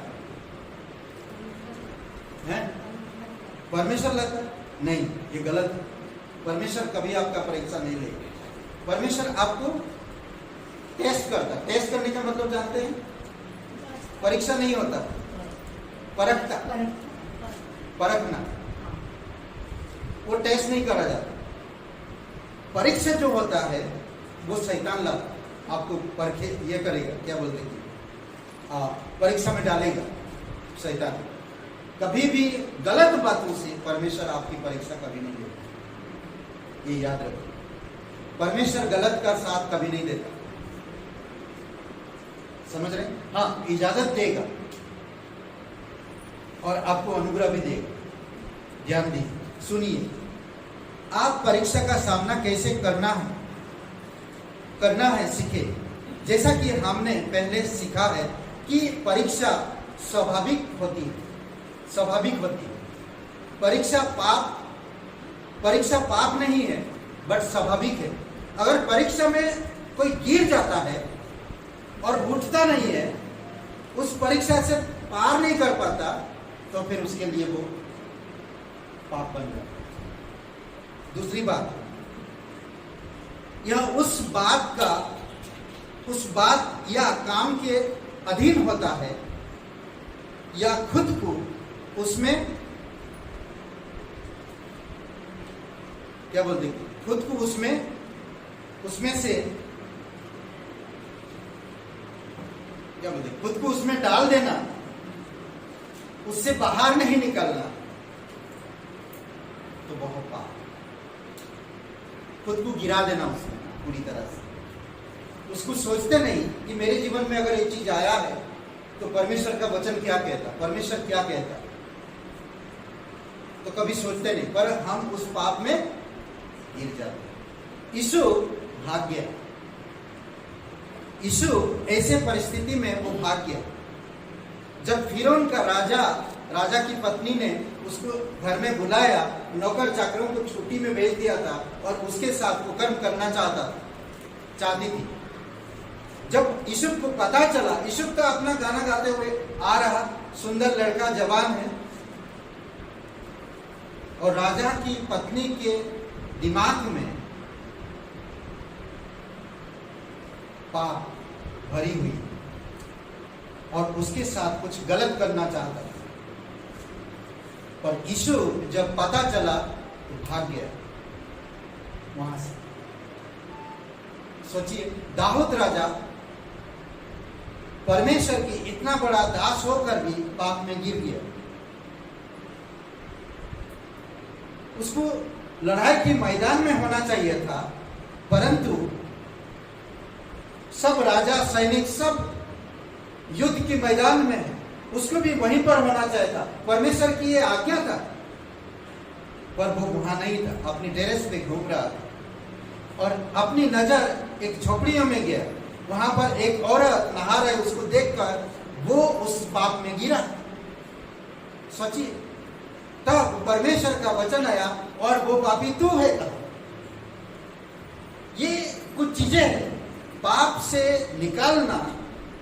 हैं? परमेश्वर लाता है? नहीं, ये गलत है। परमेश्वर कभी आपका परीक्षा नहीं लेगा। परमेश्वर आपको टेस्ट करता है। टेस्ट करने का मतलब जानते हैं? परीक्षा नहीं होता, परखता, परखना। वो टेस्ट नहीं करा जाता। परीक्षा जो होता है वो शैतान लाता, आपको परखे ये करेगा, क्या बोलते हैं, परीक्षा में डालेगा शैतान। कभी भी गलत बातों से परमेश्वर आपकी परीक्षा कभी नहीं देता, ये याद रखो। परमेश्वर गलत का साथ कभी नहीं देता, समझ रहे? हाँ, इजाजत देगा और आपको अनुग्रह भी देगा। ध्यान दीजिए, सुनिए, आप परीक्षा का सामना कैसे करना है सीखे। जैसा कि हमने पहले सीखा है कि परीक्षा स्वाभाविक होती है, स्वाभाविक होती है। परीक्षा पाप नहीं है, बट स्वाभाविक है। अगर परीक्षा में कोई गिर जाता है और उठता नहीं है, उस परीक्षा से पार नहीं कर पाता, तो फिर उसके लिए वो पाप बन जाता है। दूसरी बात, यह उस बात या काम के अधीन होता है या खुद को उसमें, क्या बोलते हैं, खुद को उसमें से, क्या बोलते हैं, खुद को उसमें डाल देना, उससे बाहर नहीं निकलना, तो बहुत पाप। खुद को गिरा देना उसमें पूरी तरह से। उसको सोचते नहीं कि मेरे जीवन में अगर ये चीज आया है तो परमेश्वर का वचन क्या कहता, परमेश्वर क्या कहता, तो कभी सोचते नहीं, पर हम उस पाप में गिर जाते। यीशु भाग गया। यीशु ऐसे परिस्थिति में वो भाग गया। जब फिरौन का राजा की पत्नी ने उसको घर में बुलाया, नौकर चाकरों को छुट्टी में भेज दिया था और उसके साथ कुकर्म करना चाहती थी। जब यूसुफ को पता चला, यूसुफ का अपना गाना गाते हुए आ रहा, सुंदर लड़का, जवान है, और राजा की पत्नी के दिमाग में पाप भरी हुई और उसके साथ कुछ गलत करना चाहता था। पर यीशु जब पता चला तो भाग गया वहां से। सोचिए, दाऊद राजा परमेश्वर की इतना बड़ा दास होकर भी पाप में गिर गया। उसको लड़ाई के मैदान में होना चाहिए था, परंतु सब राजा, सैनिक सब युद्ध के मैदान में है, उसको भी वहीं पर होना चाहिए था। परमेश्वर की ये आज्ञा था, पर वो वहां नहीं था, अपनी टेरेस पे घूम रहा था और अपनी नजर एक झोपड़ियों में गया। वहां पर एक औरत नहा रही, उसको देखकर वो उस पाप में गिरा। सोचिए, तब परमेश्वर का वचन आया और वो पापी तू है। ये कुछ चीजें हैं, पाप से निकालना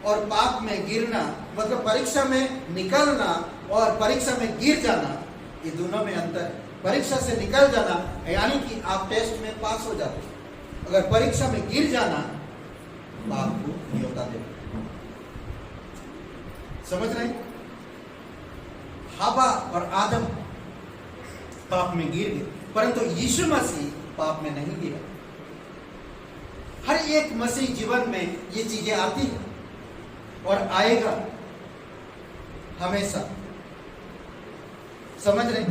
और पाप में गिरना, मतलब परीक्षा में निकलना और परीक्षा में गिर जाना, ये दोनों में अंतर है। परीक्षा से निकल जाना यानी कि आप टेस्ट में पास हो जाते, अगर परीक्षा में गिर जाना पाप को न्योता देना। समझ रहे? हवा और आदम पाप में गिर गए, परंतु यीशु मसीह पाप में नहीं गिरा। हर एक मसीह जीवन में ये चीजें आती है और आएगा हमेशा। समझ रहे?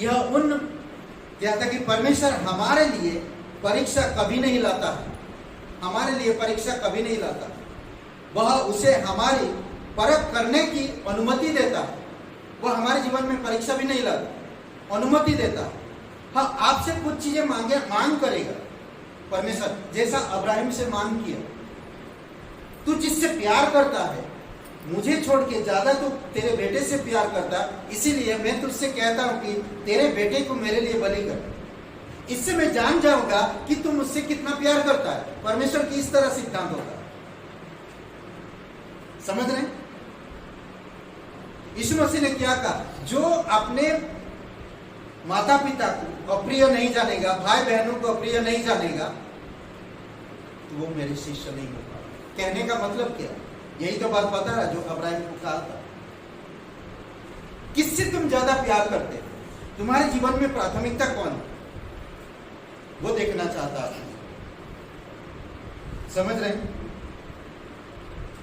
यह उन कहता कि परमेश्वर हमारे लिए परीक्षा कभी नहीं लाता है, हमारे लिए परीक्षा कभी नहीं लाता। वह उसे हमारी परख करने की अनुमति देता है। वह हमारे जीवन में परीक्षा भी नहीं लाता, अनुमति देता है। हाँ, आपसे कुछ चीजें मांग करेगा परमेश्वर, जैसा अब्राहिम से मांग किया। तू जिससे प्यार करता है मुझे छोड़ के ज्यादा तो तेरे बेटे से प्यार करता, इसीलिए मैं तुझसे कहता हूं कि तेरे बेटे को मेरे लिए बलि कर। इससे मैं जान जाऊंगा कि तू मुझसे कितना प्यार करता है। परमेश्वर की इस तरह सिद्धांत होता है, समझ रहे? यीशु मसीह ने क्या कहा? जो अपने माता पिता को अप्रिय नहीं जानेगा, भाई बहनों को अप्रिय नहीं जानेगा, तो वो मेरे शिष्य नहीं होगा। कहने का मतलब क्या? यही तो बात बता रहा जो अब्राहम को कहा था। किससे तुम ज्यादा प्यार करते? तुम्हारे जीवन में प्राथमिकता कौन है? वो देखना चाहता है। समझ रहे?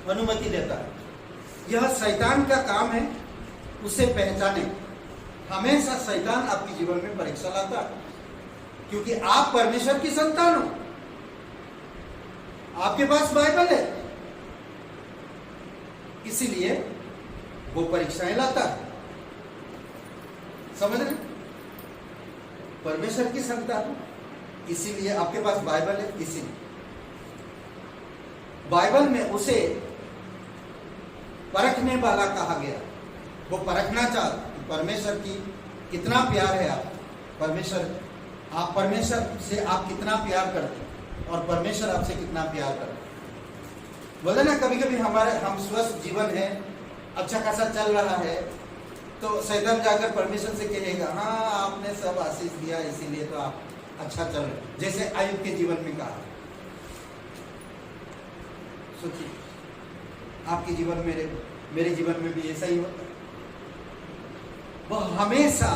अनुमति देता है। यह शैतान का काम है उसे पहचाने। हमेशा शैतान आपके जीवन में परीक्षा लाता है, क्योंकि आप परमेश्वर की संतान हो, आपके पास बाइबल है, इसीलिए वो परीक्षाएं लाता है। समझ रहे? परमेश्वर की संतान, इसीलिए आपके पास बाइबल है। इसीलिए बाइबल में उसे परखने वाला कहा गया। वो परखना चाहता परमेश्वर की कितना प्यार है आप परमेश्वर से आप कितना प्यार करते और परमेश्वर आपसे कितना प्यार करते। बोले ना, कभी कभी हम स्वस्थ जीवन है, अच्छा खासा चल रहा है, तो शैतान जाकर परमेश्वर से कहेगा, हाँ आपने सब आशीष दिया इसीलिए तो आप अच्छा चल रहे। जैसे आयुब के जीवन में कहा। सोचिए, आपके जीवन मेरे जीवन में भी ऐसा ही होता है। वह हमेशा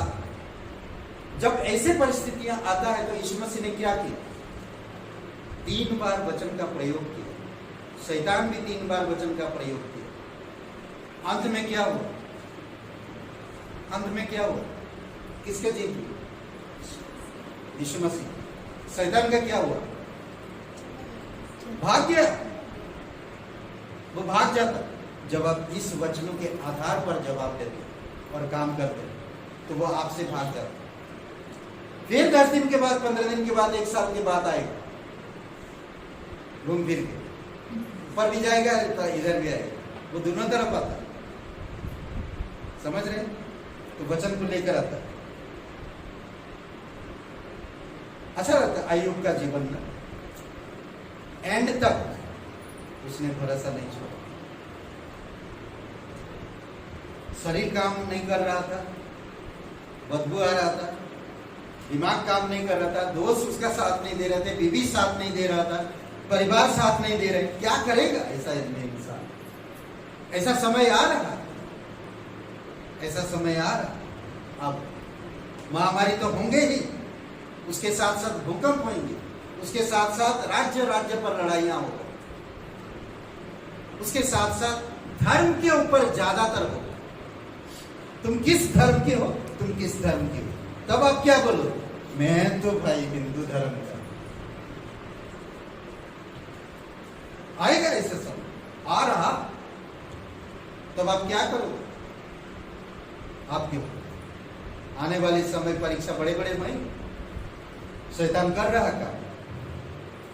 जब ऐसे परिस्थितियां आता है तो यीशु मसीह ने क्या किया? 3 बार वचन का प्रयोग किया। शैतान भी 3 बार वचन का प्रयोग किया। अंत में क्या हुआ? किसके जीत हुई? यीशु मसीह। शैतान का क्या हुआ? भाग गया। वो भाग जाता। जब आप इस वचनों के आधार पर जवाब देते और काम करते तो वो आपसे भाग जाता। फिर 10 दिन के बाद, 15 दिन के बाद, 1 साल के बाद आएगा, घूम फिर के ऊपर भी जाएगा, इधर भी आएगा, वो दोनों तरफ आता है। समझ रहे? तो वचन को लेकर आता है। अच्छा लगता है अय्यूब का जीवन में। एंड तक उसने भरोसा नहीं छोड़ा। शरीर काम नहीं कर रहा था, बदबू आ रहा था, दिमाग काम नहीं कर रहा था, दोस्त उसका साथ नहीं दे रहे थे, बीवी साथ नहीं दे रहा था, परिवार साथ नहीं दे रहे। क्या करेगा ऐसा इंसान? ऐसा समय आ रहा, अब महामारी तो होंगे ही, उसके साथ साथ भूकंप होंगे, उसके साथ साथ राज्य पर लड़ाइयां होंगी, उसके साथ साथ धर्म के ऊपर ज्यादातर हो। तुम किस धर्म के हो? तब आप क्या बोलो? मैं तो भाई हिंदू धर्म का। आएगा ऐसा सब, आ रहा, तब आप क्या करोगे? आप क्यों? आने वाले समय परीक्षा बड़े भाई शैतान कर रहा का।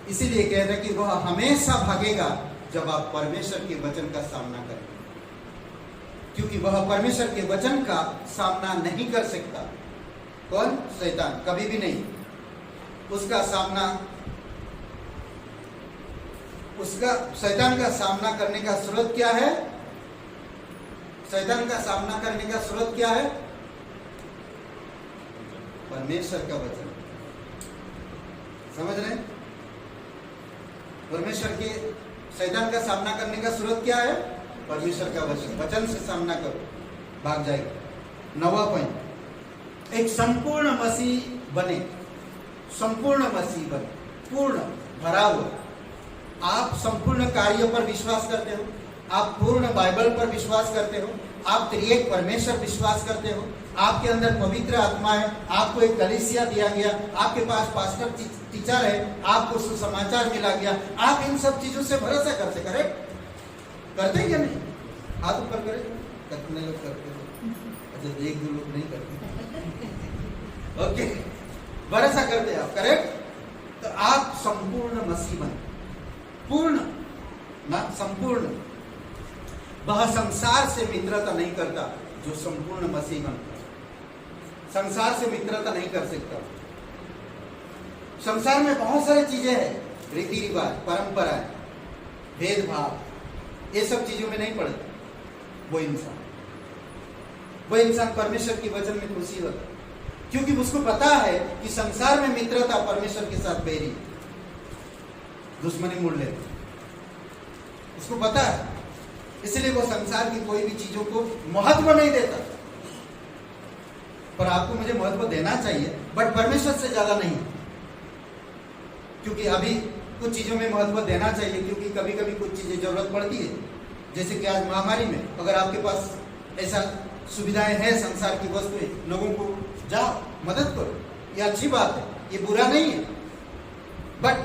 इसीलिए कह रहे कि वह हमेशा भागेगा जब आप परमेश्वर के वचन का सामना करें, क्योंकि वह परमेश्वर के वचन का सामना नहीं कर सकता। कौन? शैतान। कभी भी नहीं। शैतान का सामना करने का स्रोत क्या है? परमेश्वर का वचन। समझ रहे? शैतान का सामना करने का स्रोत क्या है? परमेश्वर का वचन से सामना करो, भाग जाएगा। 9वां पॉइंट, एक संपूर्ण मसीह बने, पूर्ण भरा हुआ। आप संपूर्ण कार्यों पर विश्वास करते हो, आप पूर्ण बाइबल पर विश्वास करते हो, आप त्रिएक परमेश्वर विश्वास करते हो, आपके अंदर पवित्र आत्मा है, आपको एक कलीसिया दिया गया, आपके पास पास्टर टीचर है, आपको सुसमाचार मिला गया। आप इन सब चीजों से भरोसा करते क्या नहीं? हाथ ऊपर करें। कितने लोग करते हैं? अच्छा, 1-2 लोग नहीं करते। ओके, भरोसा करते आप, करेक्ट? तो आप संपूर्ण मसीह बने, पूर्ण ना संपूर्ण। वह संसार से मित्रता नहीं करता जो संपूर्ण मसीह बनता। संसार से मित्रता नहीं कर सकता। संसार में बहुत सारी चीजें हैं, रीति रिवाज, परंपराएं, भेदभाव, ये सब चीजों में नहीं पड़ता वो इंसान परमेश्वर की वचन में खुशी होता, क्योंकि उसको पता है कि संसार में मित्रता परमेश्वर के साथ बैरी, दुश्मनी मोड़ लेती, उसको पता है। इसलिए वो संसार की कोई भी चीजों को महत्व नहीं देता। पर आपको मुझे महत्व देना चाहिए, बट परमेश्वर से ज्यादा नहीं, क्योंकि अभी कुछ चीजों में महत्व देना चाहिए, क्योंकि कभी कभी कुछ चीजें जरूरत पड़ती है। जैसे कि आज महामारी में अगर आपके पास ऐसा सुविधाएं हैं, संसार की वस्तुएं, लोगों को जाओ मदद करो, ये अच्छी बात है, ये बुरा नहीं है। बट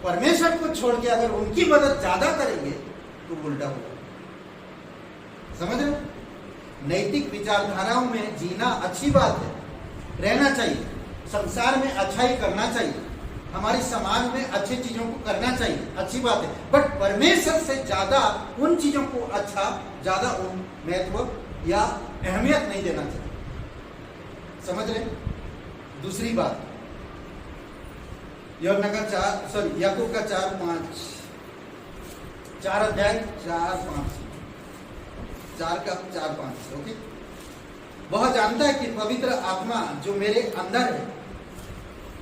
परमेश्वर को छोड़ के अगर उनकी मदद ज्यादा करेंगे तो उल्टा होगा। समझ रहे? नैतिक विचारधाराओं में जीना अच्छी बात है, रहना चाहिए, संसार में अच्छाई करना चाहिए, हमारी समाज में अच्छी चीजों को करना चाहिए, अच्छी बात है। बट परमेश्वर से ज्यादा उन चीजों को अच्छा, ज्यादा उन महत्व या अहमियत नहीं देना चाहिए। समझ रहे? दूसरी बात, याकूब का 4 अध्याय 4-5 ओके। वह जानता है कि पवित्र आत्मा जो मेरे अंदर है,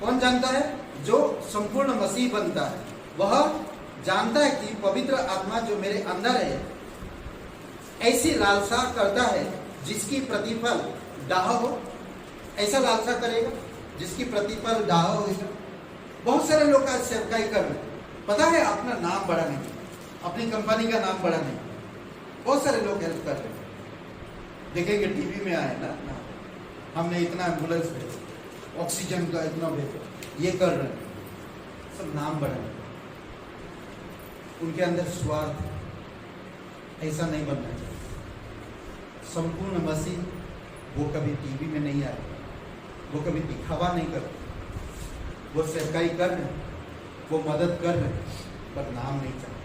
कौन जानता है? जो संपूर्ण मसीह बनता है, वह जानता है कि पवित्र आत्मा जो मेरे अंदर है ऐसी लालसा करता है जिसकी प्रतिफल दाह हो। ऐसा लालसा करेगा जिसकी प्रतिफल दाह होगा। बहुत सारे लोग आज सेवकाई कर रहे हैं, पता है अपना नाम बड़ा नहीं, अपनी कंपनी का नाम बड़ा नहीं, बहुत सारे लोग हेल्प कर रहे हैं। देखेंगे टीवी में आए ना, हमने इतना एम्बुलेंस भेजा, ऑक्सीजन का इतना भेजा, ये कर रहे हैं, सब नाम बड़ा नहीं, उनके अंदर स्वार्थ, ऐसा नहीं बनना चाहिए। संपूर्ण मसीह वो कभी टीवी में नहीं आए, वो कभी दिखावा नहीं करते, वो सेवकाई कर रहे, वो मदद कर रहे, पर नाम नहीं चाहते।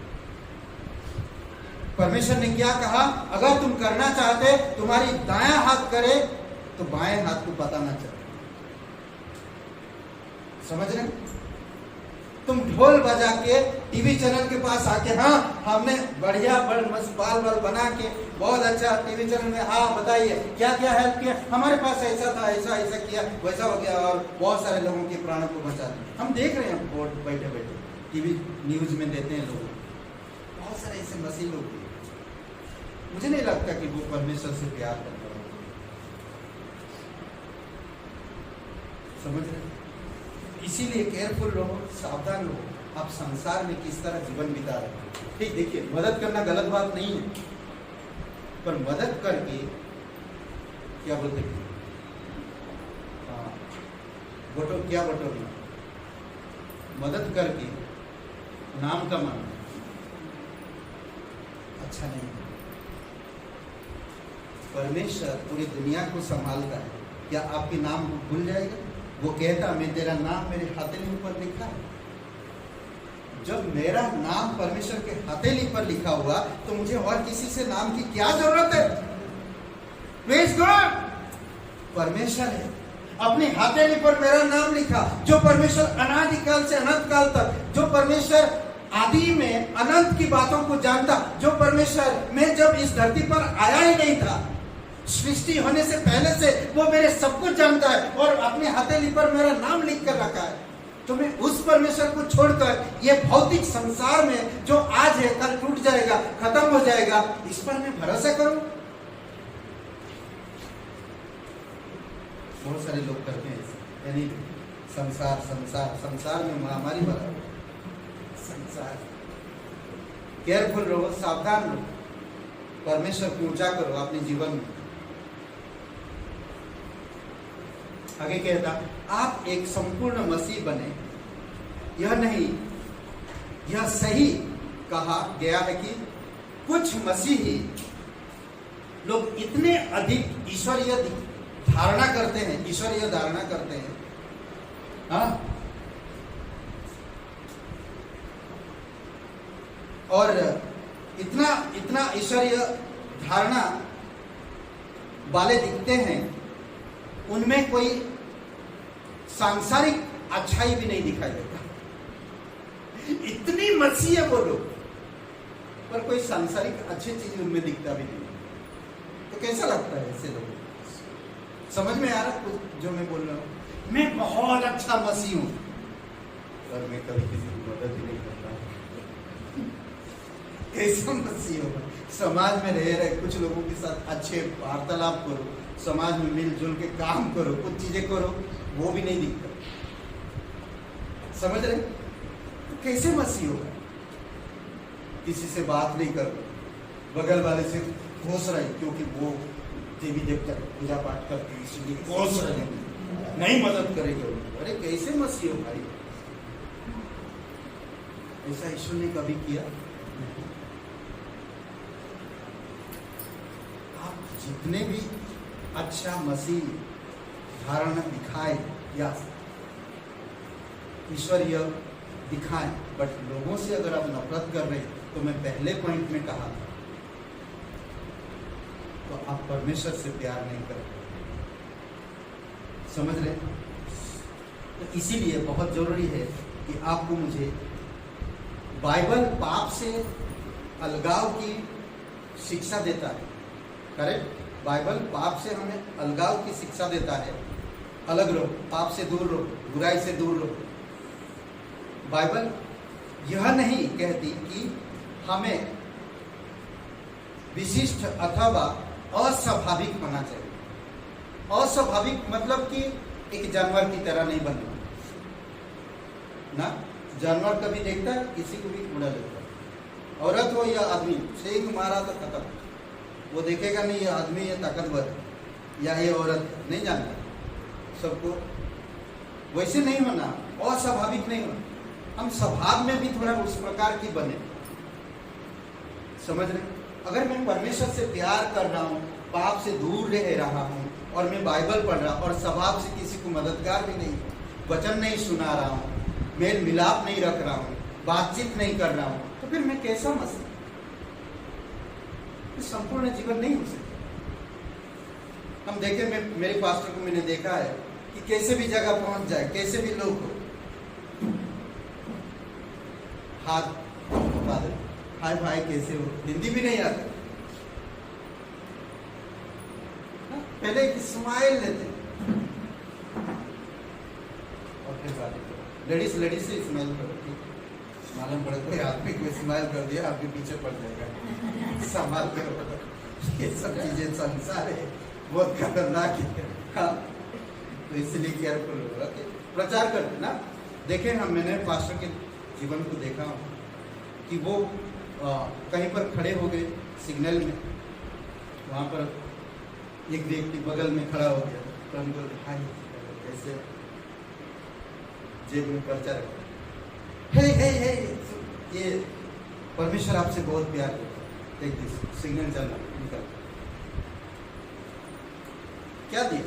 परमेश्वर ने क्या कहा? अगर तुम करना चाहते, तुम्हारी दायां हाथ करे तो बाएं हाथ को पता ना चले। समझ रहे? तुम ढोल बजा के टीवी चैनल के पास आके, हाँ हमने बढ़िया बाल बना के बहुत अच्छा टीवी चैनल में, हाँ बताइए क्या क्या हेल्प किया, हमारे पास ऐसा था, ऐसा किया, वैसा हो गया, और बहुत सारे लोगों के प्राणों को बचा दिया। हम देख रहे हैं बोर्ड बैठे बैठे टीवी न्यूज में देते हैं लोग, बहुत सारे ऐसे मसीह लोग। मुझे नहीं लगता कि वो परमेश्वर से प्यार करता है। समझ रहे? इसीलिए केयरफुल रहो, सावधान रहो, आप संसार में किस तरह जीवन बिता रहे हैं। ठीक, देखिए मदद करना गलत बात नहीं है, पर मदद करके क्या बोलते हैं, क्या बटोरना, मदद करके नाम कमाना अच्छा नहीं है। परमेश्वर पूरी दुनिया को संभालता है, क्या आपके नाम को भूल जाएगा? वो कहता, मैं तेरा नाम मेरे हथेली पर लिखा है। जब मेरा नाम परमेश्वर के हथेली पर लिखा हुआ तो मुझे और किसी से नाम की क्या जरूरत है? प्रेज़ गॉड, परमेश्वर है, अपनी हथेली पर मेरा नाम लिखा। जो परमेश्वर अनादिकाल से अनंत काल तक, जो परमेश्वर आदि में अनंत की बातों को जानता, जो परमेश्वर मैं जब इस धरती पर आया ही नहीं था, सृष्टि होने से पहले से वो मेरे सब कुछ जानता है और अपने हथेली पर मेरा नाम लिख कर रखा है। तो मैं उस परमेश्वर को छोड़कर ये भौतिक संसार में जो आज है कल टूट जाएगा, खत्म हो जाएगा, इस पर मैं भरोसा करूं? बहुत सारे लोग करते हैं, यानी संसार में महामारी वाला संसार। केयरफुल रहो, सावधान रहो, परमेश्वर को ऊंचा करो अपने जीवन में। आगे कहता, आप एक संपूर्ण मसीह बने। यह नहीं, यह सही कहा गया है कि कुछ मसीही लोग इतने अधिक ईश्वरीय धारणा करते हैं, हाँ, और इतना ईश्वरीय धारणा वाले दिखते हैं उनमें कोई सांसारिक अच्छाई भी नहीं दिखाई देता। इतनी मसीह है वो लोग, पर कोई सांसारिक अच्छी चीज उनमें दिखता भी नहीं। तो कैसा लगता है ऐसे लोगों को? समझ में आ रहा कुछ जो मैं बोल रहा हूँ? मैं बहुत अच्छा मसीह हूं, पर मैं कभी किसी की मदद ही नहीं करता। कैसा मसीह होगा? समाज में रह रहे कुछ लोगों के साथ अच्छे वार्तालाप करो, समाज में मिलजुल के काम करो, कुछ चीजें करो, वो भी नहीं दिखता। समझ रहे? तो कैसे मसीह होगा? किसी से बात नहीं कर, बगल वाले से कोस रहे क्योंकि वो देवी देवता पूजा पाठ करते इसलिए कोस रहे, नहीं मदद करेंगे उनको। अरे कैसे मसीह हो भाई? ऐसा ईश्वर ने कभी किया? आप जितने भी अच्छा मसीह धारणा दिखाए या ईश्वरीय दिखाएं, बट लोगों से अगर आप नफरत कर रहे तो मैं पहले पॉइंट में कहा था, तो आप परमेश्वर से प्यार नहीं कर रहे। समझ रहे? तो इसीलिए बहुत जरूरी है कि आपको मुझे बाइबल पाप से अलगाव की शिक्षा देता है। करेक्ट? बाइबल पाप से हमें अलगाव की शिक्षा देता है। अलग रहो, पाप से दूर रहो, बुराई से दूर रहो। बाइबल यह नहीं कहती कि हमें विशिष्ट अथवा अस्वाभाविक होना चाहिए। अस्वाभाविक मतलब कि एक जानवर की तरह नहीं बनना ना। जानवर कभी देखता है किसी को भी उड़ा लेता है, औरत हो या आदमी, शेख मारा तो खत्म। वो देखेगा नहीं ये आदमी ये ताकतवर है या ये औरत, नहीं जानता। सबको वैसे नहीं होना, अस्वाभाविक नहीं होना। हम स्वभाव में भी थोड़ा उस प्रकार की बने। समझ रहे? अगर मैं परमेश्वर से प्यार कर रहा हूँ, पाप से दूर रह रहा हूँ और मैं बाइबल पढ़ रहा और स्वभाव से किसी को मददगार भी नहीं, वचन नहीं सुना रहा हूँ, मेल मिलाप नहीं रख रहा हूँ, बातचीत नहीं कर रहा हूँ, तो फिर मैं कैसा मसीह? संपूर्ण जीवन नहीं हो सकता। हम देखें, मैं मेरे पास्टर को मैंने देखा है कि कैसे भी जगह पहुंच जाए, कैसे भी लोग हो, हाथ फादर हाय भाई कैसे हो, हिंदी भी नहीं आती, पहले एक स्माइल लेते और फिर बात करो। लेडीज से स्माइल करो, मालूम पड़े कोई आदमी को स्माइल कर दिया आपके पीछे पड़ जाएगा, संभाल करो। ये सब चीजें संसार है, बहुत खतरनाक है। हाँ, तो इसलिए केयरफुल होगा। प्रचार करते ना, देखें हम, मैंने पास्टर के जीवन को देखा कि वो कहीं पर खड़े हो गए सिग्नल में, वहाँ पर एक व्यक्ति बगल में खड़ा हो गया, तो हम बोलते हाय कैसे, जेब में पर्चा रखा, हे हे हे, ये परमेश्वर आपसे बहुत प्यार करता है, टेक दिस, सिग्नल चलना निकल। क्या दिया?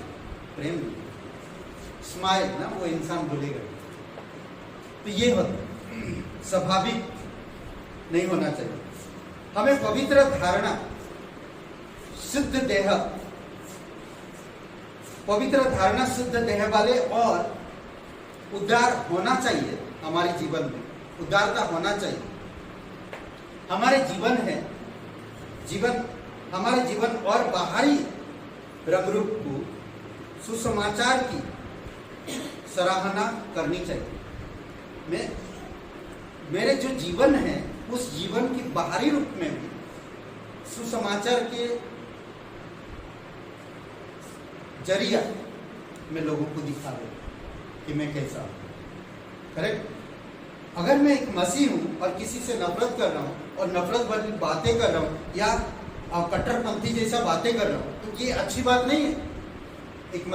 प्रेम दिया, स्माइल ना, वो इंसान भूलेगा। तो ये होता स्वाभाविक नहीं होना चाहिए। हमें पवित्र धारणा, शुद्ध देह, पवित्र धारणा शुद्ध देह वाले और उदार होना चाहिए। हमारे जीवन में उदारता होना चाहिए। हमारे जीवन है, जीवन हमारे जीवन और बाहरी रंग रूप को सुसमाचार की सराहना करनी चाहिए। मेरे जो जीवन है उस जीवन की बाहरी रूप में भी सुसमाचार के जरिया मैं लोगों को दिखा दूं कि मैं कैसा हूं। करेक्ट? अगर मैं एक मसीह हूं और किसी से नफरत कर रहा हूं और नफरत वाली बातें कर रहा हूं या कट्टरपंथी जैसा बातें कर रहा हूं, तो ये अच्छी बात नहीं है। एक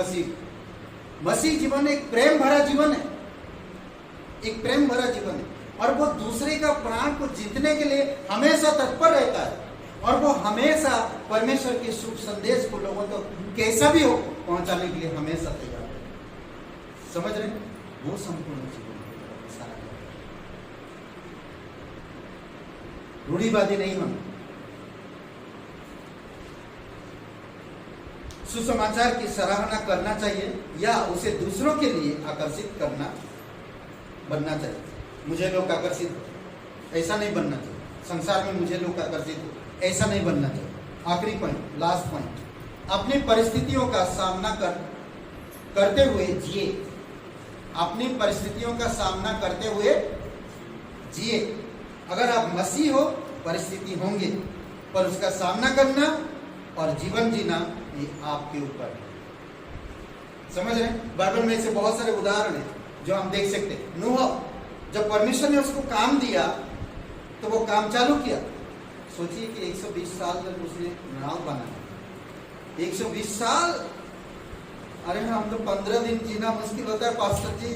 मसीह जीवन एक प्रेम भरा जीवन है, एक प्रेम भरा जीवन है, और वो दूसरे का प्राण को जीतने के लिए हमेशा तत्पर रहता है, और वो हमेशा परमेश्वर के शुभ संदेश को लोगों तक कैसा भी हो पहुंचाने के लिए हमेशा तैयार है। समझ रहे? वो संपूर्ण जीवन सारा रूढ़िवादी नहीं होना। सुसमाचार की सराहना करना चाहिए या उसे दूसरों के लिए आकर्षित करना बनना चाहिए? मुझे लोग आकर्षित हो, ऐसा नहीं बनना चाहिए। संसार में मुझे लोग आकर्षित हो, ऐसा नहीं बनना चाहिए। आखिरी पॉइंट, लास्ट पॉइंट, अपनी परिस्थितियों का सामना करते हुए जिए। अपनी परिस्थितियों का सामना करते हुए जिए। अगर आप मसीह हो, परिस्थिति होंगे, पर उसका सामना करना और जीवन जीना ये आपके ऊपर है। समझ रहे हैं? बाइबल में ऐसे बहुत सारे उदाहरण हैं जो हम देख सकते हैं। नूह, जब परमेश्वर ने उसको काम दिया तो वो काम चालू किया। सोचिए कि 120 साल तक उसने नाव बनाया। 120 साल, अरे हम तो 15 दिन जीना मुश्किल होता है पास्टर जी।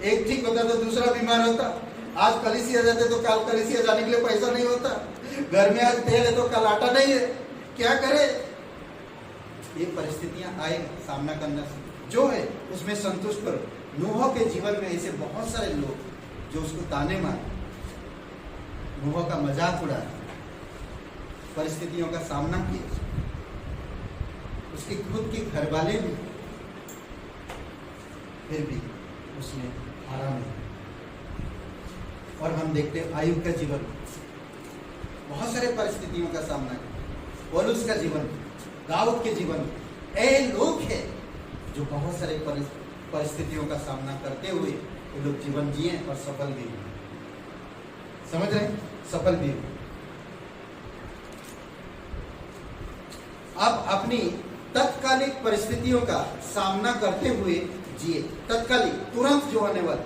एक ठीक होता तो दूसरा बीमार होता। आज कलीसिया जाते तो कल कलीसिया जाने के लिए पैसा नहीं होता। घर में आज तेल है तो कल आटा नहीं है, क्या करे? ये परिस्थितियां आएगी, सामना करना जो है उसमें संतुष्ट करो। नूह के जीवन में ऐसे बहुत सारे लोग जो उसको ताने मारे, नूह का मजाक उड़ाया, परिस्थितियों का सामना किया। उसके खुद के घर वाले भी, फिर भी उसने हारा नहीं। और हम देखते हैं आयुब का जीवन, बहुत सारे परिस्थितियों का सामना किया। पौलुस का जीवन, दाऊद के जीवन, ऐसे लोग हैं जो बहुत सारे परिस्थितियों का सामना करते हुए वो लोग जीवन जिए और सफल भी हुए। समझ रहे हैं? सफल भी हुए। अब अपनी तत्कालिक परिस्थितियों का सामना करते हुए जिए। तत्कालिक, तुरंत जो होने वाली,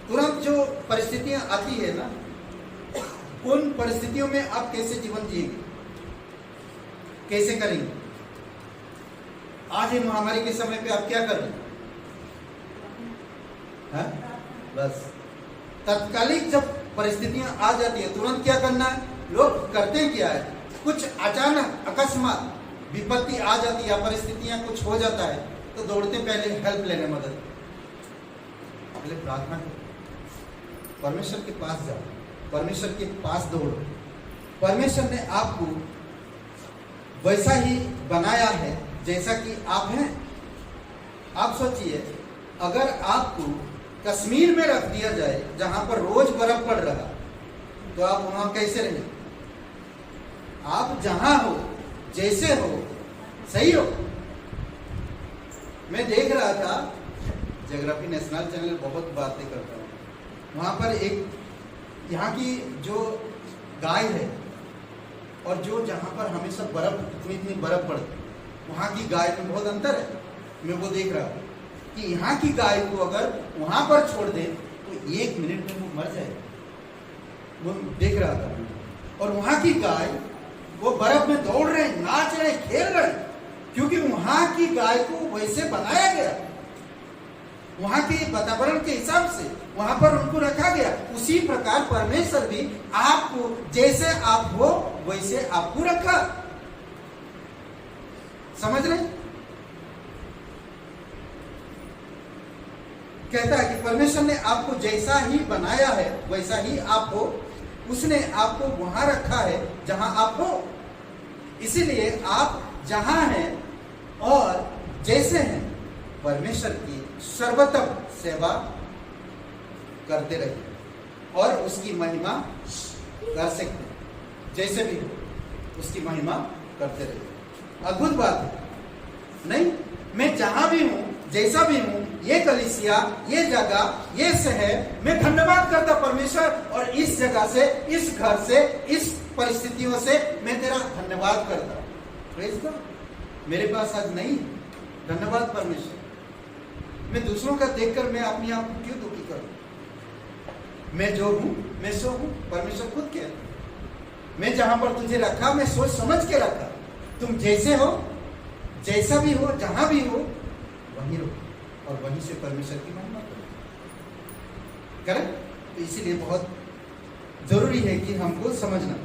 तुरंत जो परिस्थितियां आती है ना, उन परिस्थितियों में आप कैसे जीवन जिएंगे, कैसे करेंगे? आज ये महामारी के समय पे आप क्या कर रहे हैं? बस तत्कालिक जब परिस्थितियां आ जाती है तुरंत क्या करना है? लोग करते क्या है? कुछ अचानक अकस्मात विपत्ति आ जाती है, परिस्थितियां कुछ हो जाता है तो दौड़ते पहले हेल्प लेने, मदद, पहले प्रार्थना करो, परमेश्वर के पास जाओ, परमेश्वर के पास दौड़ो। परमेश्वर ने आपको वैसा ही बनाया है जैसा कि आप हैं। आप सोचिए, अगर आपको कश्मीर में रख दिया जाए जहां पर रोज बर्फ पड़ रहा, तो आप वहां कैसे रहेंगे? आप जहां हो, जैसे हो, सही हो। मैं देख रहा था, ज्योग्राफी नेशनल चैनल बहुत बातें करता हूँ, वहां पर एक यहाँ की जो गाय है और जो जहां पर हमेशा बर्फ, इतनी बर्फ पड़ती, वहां की गाय में बहुत अंतर है। मैं वो देख रहा हूँ कि यहाँ की गाय को अगर वहां पर छोड़ दे तो 1 मिनट में वो मर जाए। वो देख रहा था। और वहां की गाय, वो बर्फ में दौड़ रहे, नाच रहे, खेल रहे, क्योंकि वहां की गाय को वैसे बनाया गया, वहां के वातावरण के हिसाब से वहां पर उनको रखा गया। उसी प्रकार परमेश्वर भी आपको, जैसे आप हो वैसे आपको रखा। समझ रहे? कहता है कि परमेश्वर ने आपको जैसा ही बनाया है वैसा ही आप हो। उसने आपको वहां रखा है जहां आप हो। इसीलिए आप जहां हैं और जैसे हैं, परमेश्वर की सर्वोत्तम सेवा करते रहिए और उसकी महिमा कर सकते हैं। जैसे भी हो उसकी महिमा करते रहिए। अद्भुत बात है नहीं? मैं जहां भी हूं, जैसा भी हूं, ये कलीसिया, ये जगह, ये शहर, मैं धन्यवाद करता परमेश्वर, और इस जगह से, इस घर से, इस परिस्थितियों से मैं तेरा धन्यवाद करता। Praise God. मेरे पास आज नहीं, धन्यवाद परमेश्वर। मैं दूसरों का देखकर मैं अपने आप को क्यों दुखी करूं? मैं जो हूं, मैं सो हूं। परमेश्वर खुद कहता, मैं जहां पर तुझे रखा, मैं सोच समझ के रखा। तुम जैसे हो, जैसा भी हो, जहां भी हो, वहीं रहो और वहीं से परमेश्वर की महिमा करो। करेक्ट? तो इसीलिए बहुत जरूरी है कि हमको समझना,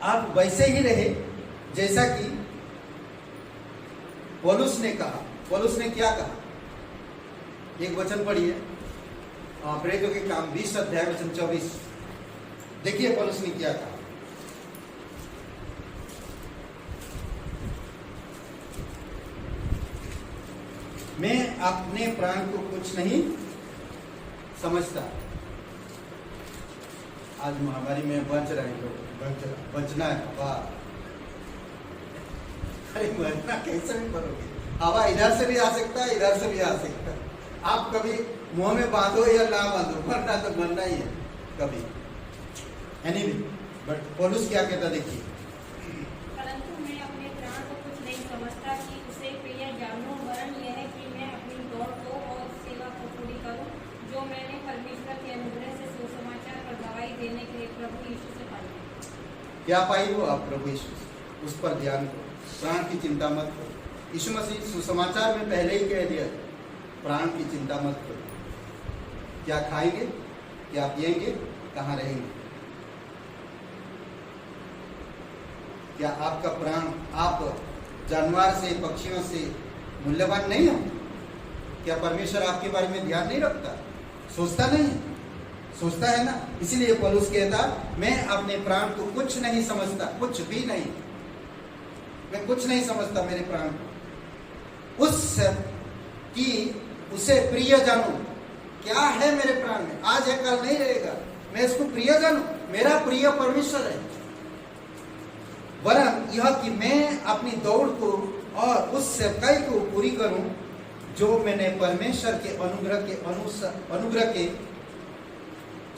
आप वैसे ही रहे जैसा कि पौलुस ने कहा। पौलुस ने क्या कहा? एक वचन पढ़िए, प्रेरितों के काम 20 अध्याय वचन 24। देखिए पौलुस ने क्या कहा। मैं अपने प्राण को कुछ नहीं समझता। आज महामारी में बच रहे हैं लोग, बचना है। वाह, अरे मरना कैसे भी करोगे, हवा इधर से भी आ सकता है, इधर से भी आ सकता है। आप कभी मुंह में बांधो या ना बांधो, मरना तो मरना ही है कभी। एनीवे, बट पौलुस क्या कहता देखिए, परंतु मैं अपने प्राण को कुछ नहीं समझता कि उसे प्रिय जानूं, वरन यह है कि मैं अपनी दौड़ को और सेवा को पूरी करूं, जो मैंने परमेश्वर के अनुग्रह से सुसमाचार पर गवाही देने के लिए प्रभु यीशु से पाई है। क्या पाई हो आप? प्रभु यीशु से, उस पर ध्यान करो, प्राण की चिंता मत करो। यीशु मसीह सुसमाचार में पहले ही कह दिया, प्राण की चिंता मत करो। क्या खाएंगे, क्या पिएंगे, कहाँ रहेंगे? क्या आपका प्राण आप जानवर से, पक्षियों से मूल्यवान नहीं हो? क्या परमेश्वर आपके बारे में ध्यान नहीं रखता, सोचता नहीं? सोचता है ना। इसीलिए पौलुस कहता, मैं अपने प्राण को कुछ नहीं समझता, कुछ भी नहीं, मैं कुछ नहीं समझता मेरे प्राण को, उसे प्रिय जानूं। क्या है मेरे प्राण में? आज है कल नहीं रहेगा, मैं इसको प्रिय जानूं। मेरा प्रिय परमेश्वर है। वरन यह कि मैं अपनी दौड़ को और उस सेवकाई को पूरी करूं जो मैंने परमेश्वर के अनुग्रह के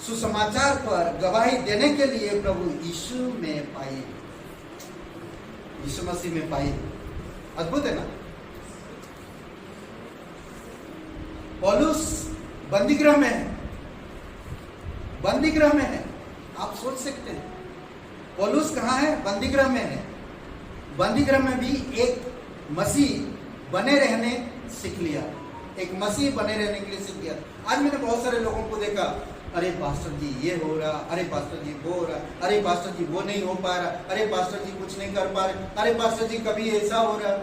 सुसमाचार पर गवाही देने के लिए प्रभु यीशु में पाई, यीशु मसीह में पाई। अद्भुत है ना। पौलुस बंदीगृह में है, बंदीगृह में है। आप सोच सकते हैं पौलुस कहाँ है? बंदीगृह में है। बंदीगृह में भी एक मसीह बने रहने सीख लिया, एक मसीह बने रहने के लिए सीख लिया। आज मैंने बहुत सारे लोगों को देखा, अरे पास्टर जी ये हो रहा, अरे पास्टर जी वो हो रहा, अरे पास्टर जी वो नहीं हो पा रहा, अरे पास्टर जी कुछ नहीं कर पा रहे, अरे पास्टर जी कभी ऐसा हो रहा।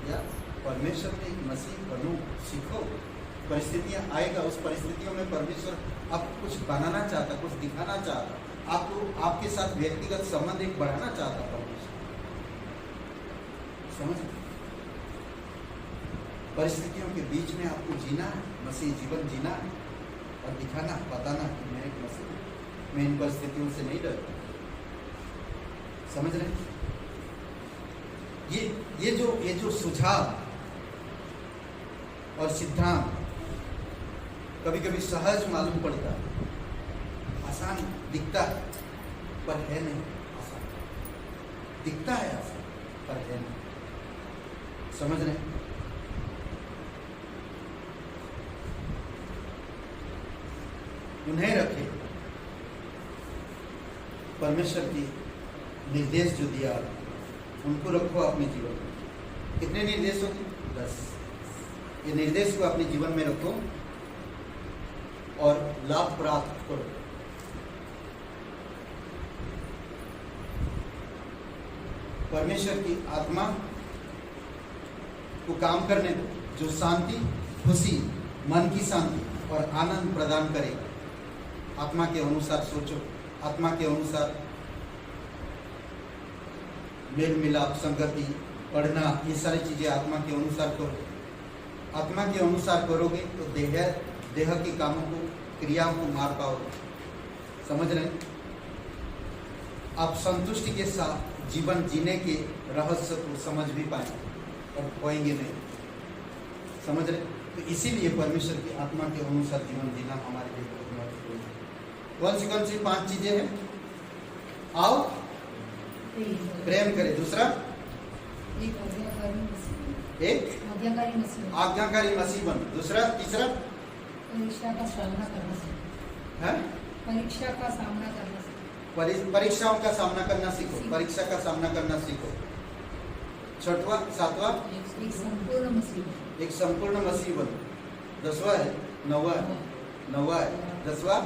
या परमेश्वर में एक मसीह बनो, सीखो। परिस्थितियां आएगा, उस परिस्थितियों में परमेश्वर आपको कुछ बनाना चाहता, कुछ दिखाना चाहता, आपको आपके साथ व्यक्तिगत संबंध एक बढ़ाना चाहता परमेश्वर। समझ? परिस्थितियों के बीच में आपको जीना है, मसीह जीवन जीना है और दिखाना, बताना कि मैं एक मसीह हूं, मैं इन परिस्थितियों से नहीं डरता। समझ रहे? ये जो सुझाव और सिद्धांत कभी कभी सहज मालूम पड़ता है, आसान दिखता है पर है नहीं आसान, दिखता है आसान पर है नहीं। समझ रहे? उन्हें रखे, परमेश्वर की निर्देश जो दिया उनको रखो अपने जीवन में। कितने निर्देश होते? 10। ये निर्देश को अपने जीवन में रखो और लाभ प्राप्त करो। परमेश्वर की आत्मा को काम करने दो, जो शांति, खुशी, मन की शांति और आनंद प्रदान करेगा। आत्मा के अनुसार सोचो, आत्मा के अनुसार मेल मिलाप, संगति, पढ़ना, ये सारी चीजें आत्मा के अनुसार करो। आत्मा के अनुसार करोगे तो देह के कामों को, क्रियाओं को मार पाओगे। समझ रहे? आप संतुष्टि के साथ जीवन जीने के रहस्य को समझ भी पाएंगे और खोएंगे नहीं। समझ रहे? तो इसीलिए परमेश्वर की आत्मा के अनुसार जीवन जीना हमारे लिए बहुत महत्वपूर्ण है। कौन सी 5 चीजें हैं? आओ प्रेम करें। दूसरा, एक आज्ञाकारी मसीह बनो। दूसरा, तीसरा, परीक्षा का सामना करना सीखो। है? परीक्षा का सामना करना सीखो। परीक्षाओं का सामना करना सीखो। परीक्षा का सामना करना सीखो। छठवां, सातवां, एक संपूर्ण मसीह बनो। एक संपूर्ण मसीह बनो। 10वां है, 9वां है, 10वां,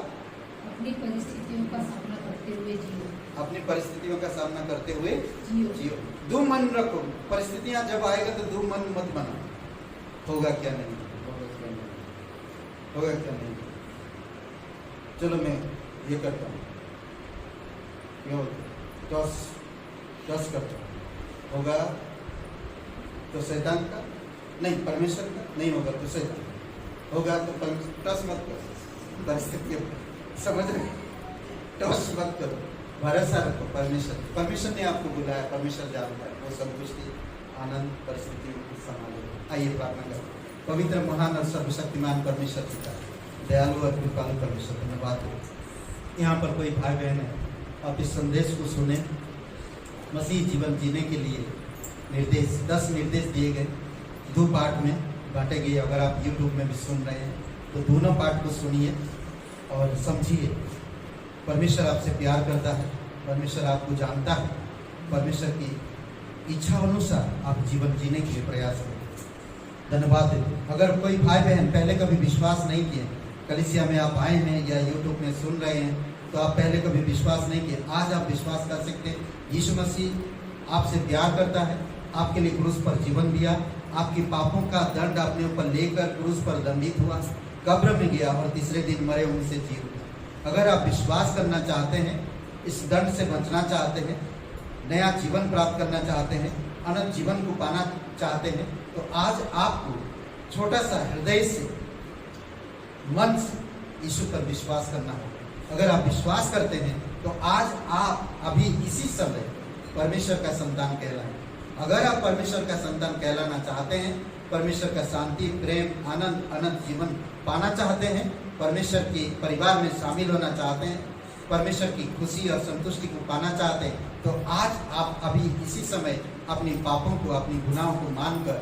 अपनी परिस्थितियों का सामना करते हुए जियो। अपनी परिस्थितियों का सामना करते हुए जियो। जियो। दो मन रखो। परिस्थितियां जब आएगा तो दो मन मत बना, होगा क्या नहीं, होगा क्या नहीं। चलो मैं ये करता हूँ, 10 करता हूँ, होगा तो शैतान का, नहीं, परमेश्वर का नहीं होगा तो शैतान होगा, तो टस मत करो परिस्थिति, समझ रहे, टस मत करो, भरोसा रखो परमेश्वर ने आपको बुलाया, परमेश्वर जानता है, वो संतुष्टि आनंद परिस्थितियों को संभालेगा। आइए प्रार्थना करें। पवित्र महान और सर्वशक्तिमान परमेश्वर पिता, दयालु और कृपालु परमेश्वर, धन्यवाद हो। यहाँ पर कोई भाई बहन है, आप इस संदेश को सुने, मसीह जीवन जीने के लिए निर्देश 10 निर्देश दिए गए, 2 पार्ट में बांटे गए। अगर आप YouTube में भी सुन रहे हैं तो दोनों पार्ट को सुनिए और समझिए। परमेश्वर आपसे प्यार करता है, परमेश्वर आपको जानता है, परमेश्वर की इच्छा अनुसार आप जीवन जीने के लिए प्रयास करें। धन्यवाद है। अगर कोई भाई बहन पहले कभी विश्वास नहीं किए, कलीसिया में आप आए हैं या YouTube में सुन रहे हैं, तो आप पहले कभी विश्वास नहीं किए, आज आप विश्वास कर सकते हैं। यीशु मसीह आपसे प्यार करता है, आपके लिए क्रूस पर जीवन दिया, आपके पापों का दंड अपने ऊपर लेकर क्रूस पर दंडित हुआ, कब्र में गया और तीसरे दिन मरे हुए से जी उठा। अगर आप विश्वास करना चाहते हैं, इस दंड से बचना चाहते हैं, नया जीवन प्राप्त करना चाहते हैं, अनंत जीवन को पाना चाहते हैं, तो आज आपको छोटा सा हृदय से, मन से यीशु पर विश्वास करना होगा। अगर आप विश्वास करते हैं तो आज आप अभी इसी समय परमेश्वर का संतान कहलाएं। अगर आप परमेश्वर का संतान कहलाना चाहते हैं, परमेश्वर का शांति, प्रेम, आनंद, अनंत जीवन पाना चाहते हैं, परमेश्वर के परिवार में शामिल होना चाहते हैं, परमेश्वर की खुशी और संतुष्टि को पाना चाहते हैं, तो आज आप अभी इसी समय अपने पापों को, अपनी गुनाहों को मानकर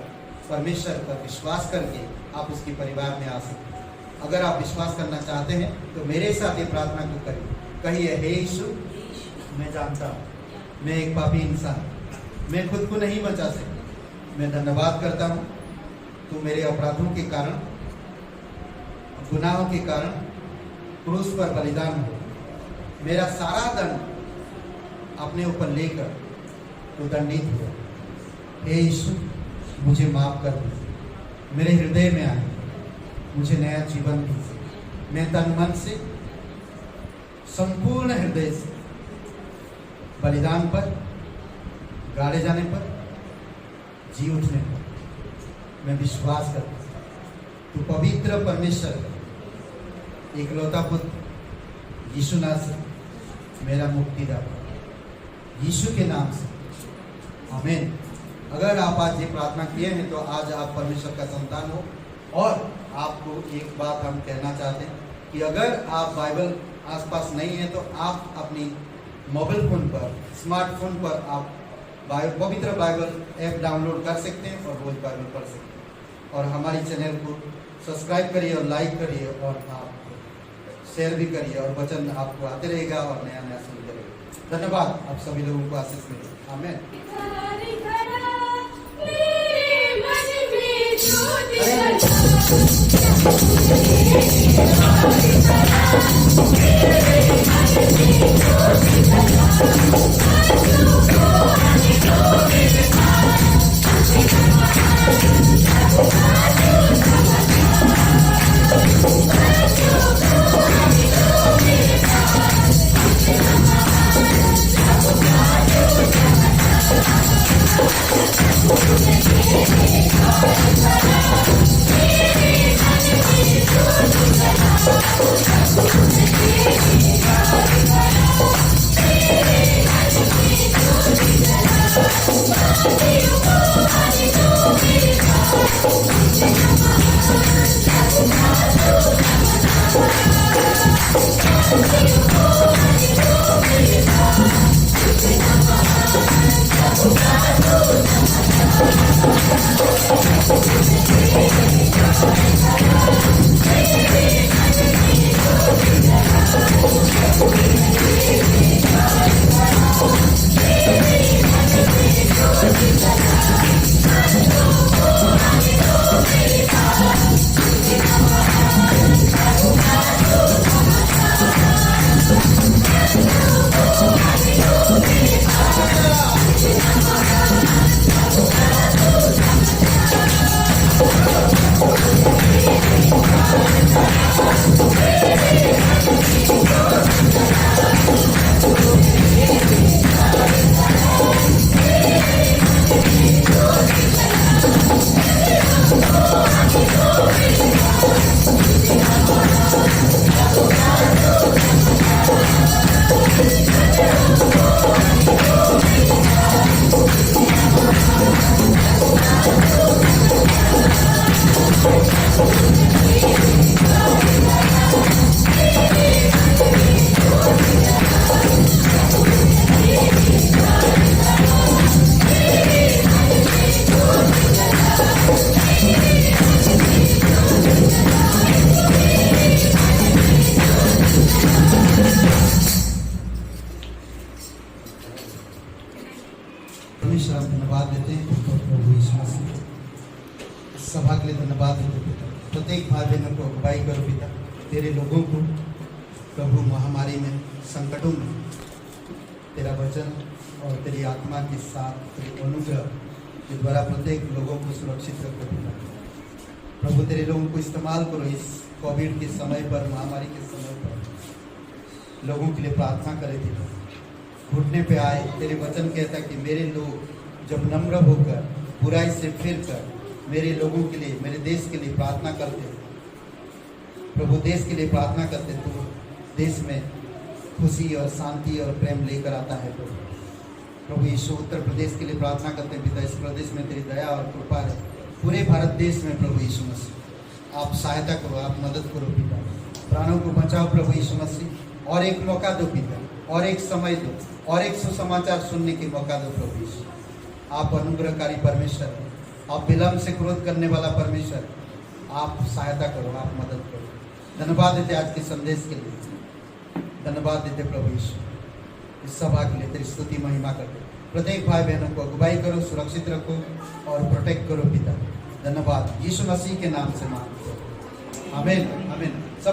परमेश्वर पर विश्वास करके आप उसके परिवार में आ सकते हैं। अगर आप विश्वास करना चाहते हैं तो मेरे साथ ये प्रार्थना को करिए। कहिए, हे यीशु, मैं जानता हूँ मैं एक पापी इंसान, मैं खुद को नहीं बचा सकता, मैं धन्यवाद करता हूँ तू मेरे अपराधों के कारण, गुनाहों के कारण क्रूस पर बलिदान हो, मेरा सारा दंड अपने ऊपर लेकर तो दंडित हुआ। हे यीशु, मुझे माफ कर दीजिए, मेरे हृदय में आए, मुझे नया जीवन दीजिए। मैं तन मन से, संपूर्ण हृदय से बलिदान पर, गाड़े जाने पर, जी उठने पर मैं विश्वास करता हूँ तू पवित्र परमेश्वर एकलौता पुत्र यीशु नासरी मेरा मुक्तिदाता, यीशु के नाम से, आमीन। अगर आप आज ये प्रार्थना किए हैं तो आज आप परमेश्वर का संतान हो। और आपको एक बात हम कहना चाहते हैं कि अगर आप बाइबल आसपास नहीं है तो आप अपनी मोबाइल फ़ोन पर, स्मार्टफोन पर आप पवित्र बाइबल ऐप डाउनलोड कर सकते हैं और रोज बाइबल पढ़ सकते हैं। और हमारी चैनल को सब्सक्राइब करिए और लाइक करिए और आप शेयर भी करिए, और वचन आपको आते रहेगा और नया नया सुनते रहेगा। धन्यवाद। आप सभी लोगों को आशीष मिले। आमीन। Thank you. परमेश्वर आप धन्यवाद देते हैं प्रभु यीशु मसीह। इस सभा के लिए धन्यवाद देते हैं पिता। प्रत्येक भाई बहनों को अगुवाई करो पिता। तेरे लोगों को प्रभु महामारी में, संकटों में तेरा वचन और तेरी आत्मा के साथ तेरे अनुग्रह के द्वारा प्रत्येक लोगों को सुरक्षित रखो पिता। प्रभु तेरे लोगों को इस्तेमाल करो इस कोविड के समय पर, महामारी के समय पर लोगों के लिए प्रार्थना करें पिता। घुटने पे आए, तेरे वचन कहता है कि मेरे लोग जब नम्र होकर बुराई से फिर कर मेरे लोगों के लिए, मेरे देश के लिए प्रार्थना करते, प्रभु देश के लिए प्रार्थना करते, तो देश में खुशी और शांति और प्रेम लेकर आता है प्रभु यीशु। उत्तर प्रदेश के लिए प्रार्थना करते हैं पिता। इस प्रदेश में तेरी दया और कृपा है। पूरे भारत देश में प्रभु यीशु मसीह आप सहायता करो, आप मदद करो पिता। प्राणों को बचाओ प्रभु यीशु मसीह। और एक मौका दो पिता, और एक समय दो, और एक सुसमाचार सुनने के मौका दो प्रभु यीशु। आप अनुग्रहकारी परमेश्वर हैं, आप विलम्ब से क्रोध करने वाला परमेश्वर। आप सहायता करो, आप मदद करो। धन्यवाद देते आज के संदेश के लिए, धन्यवाद देते प्रभु यीशु। इस सभा के लिए तेरी स्तुति महिमा करते। प्रत्येक भाई बहनों को अगुवाई करो, सुरक्षित रखो और प्रोटेक्ट करो पिता। धन्यवाद यीशु मसीह के नाम से मांगते हैं। आमीन आमीन।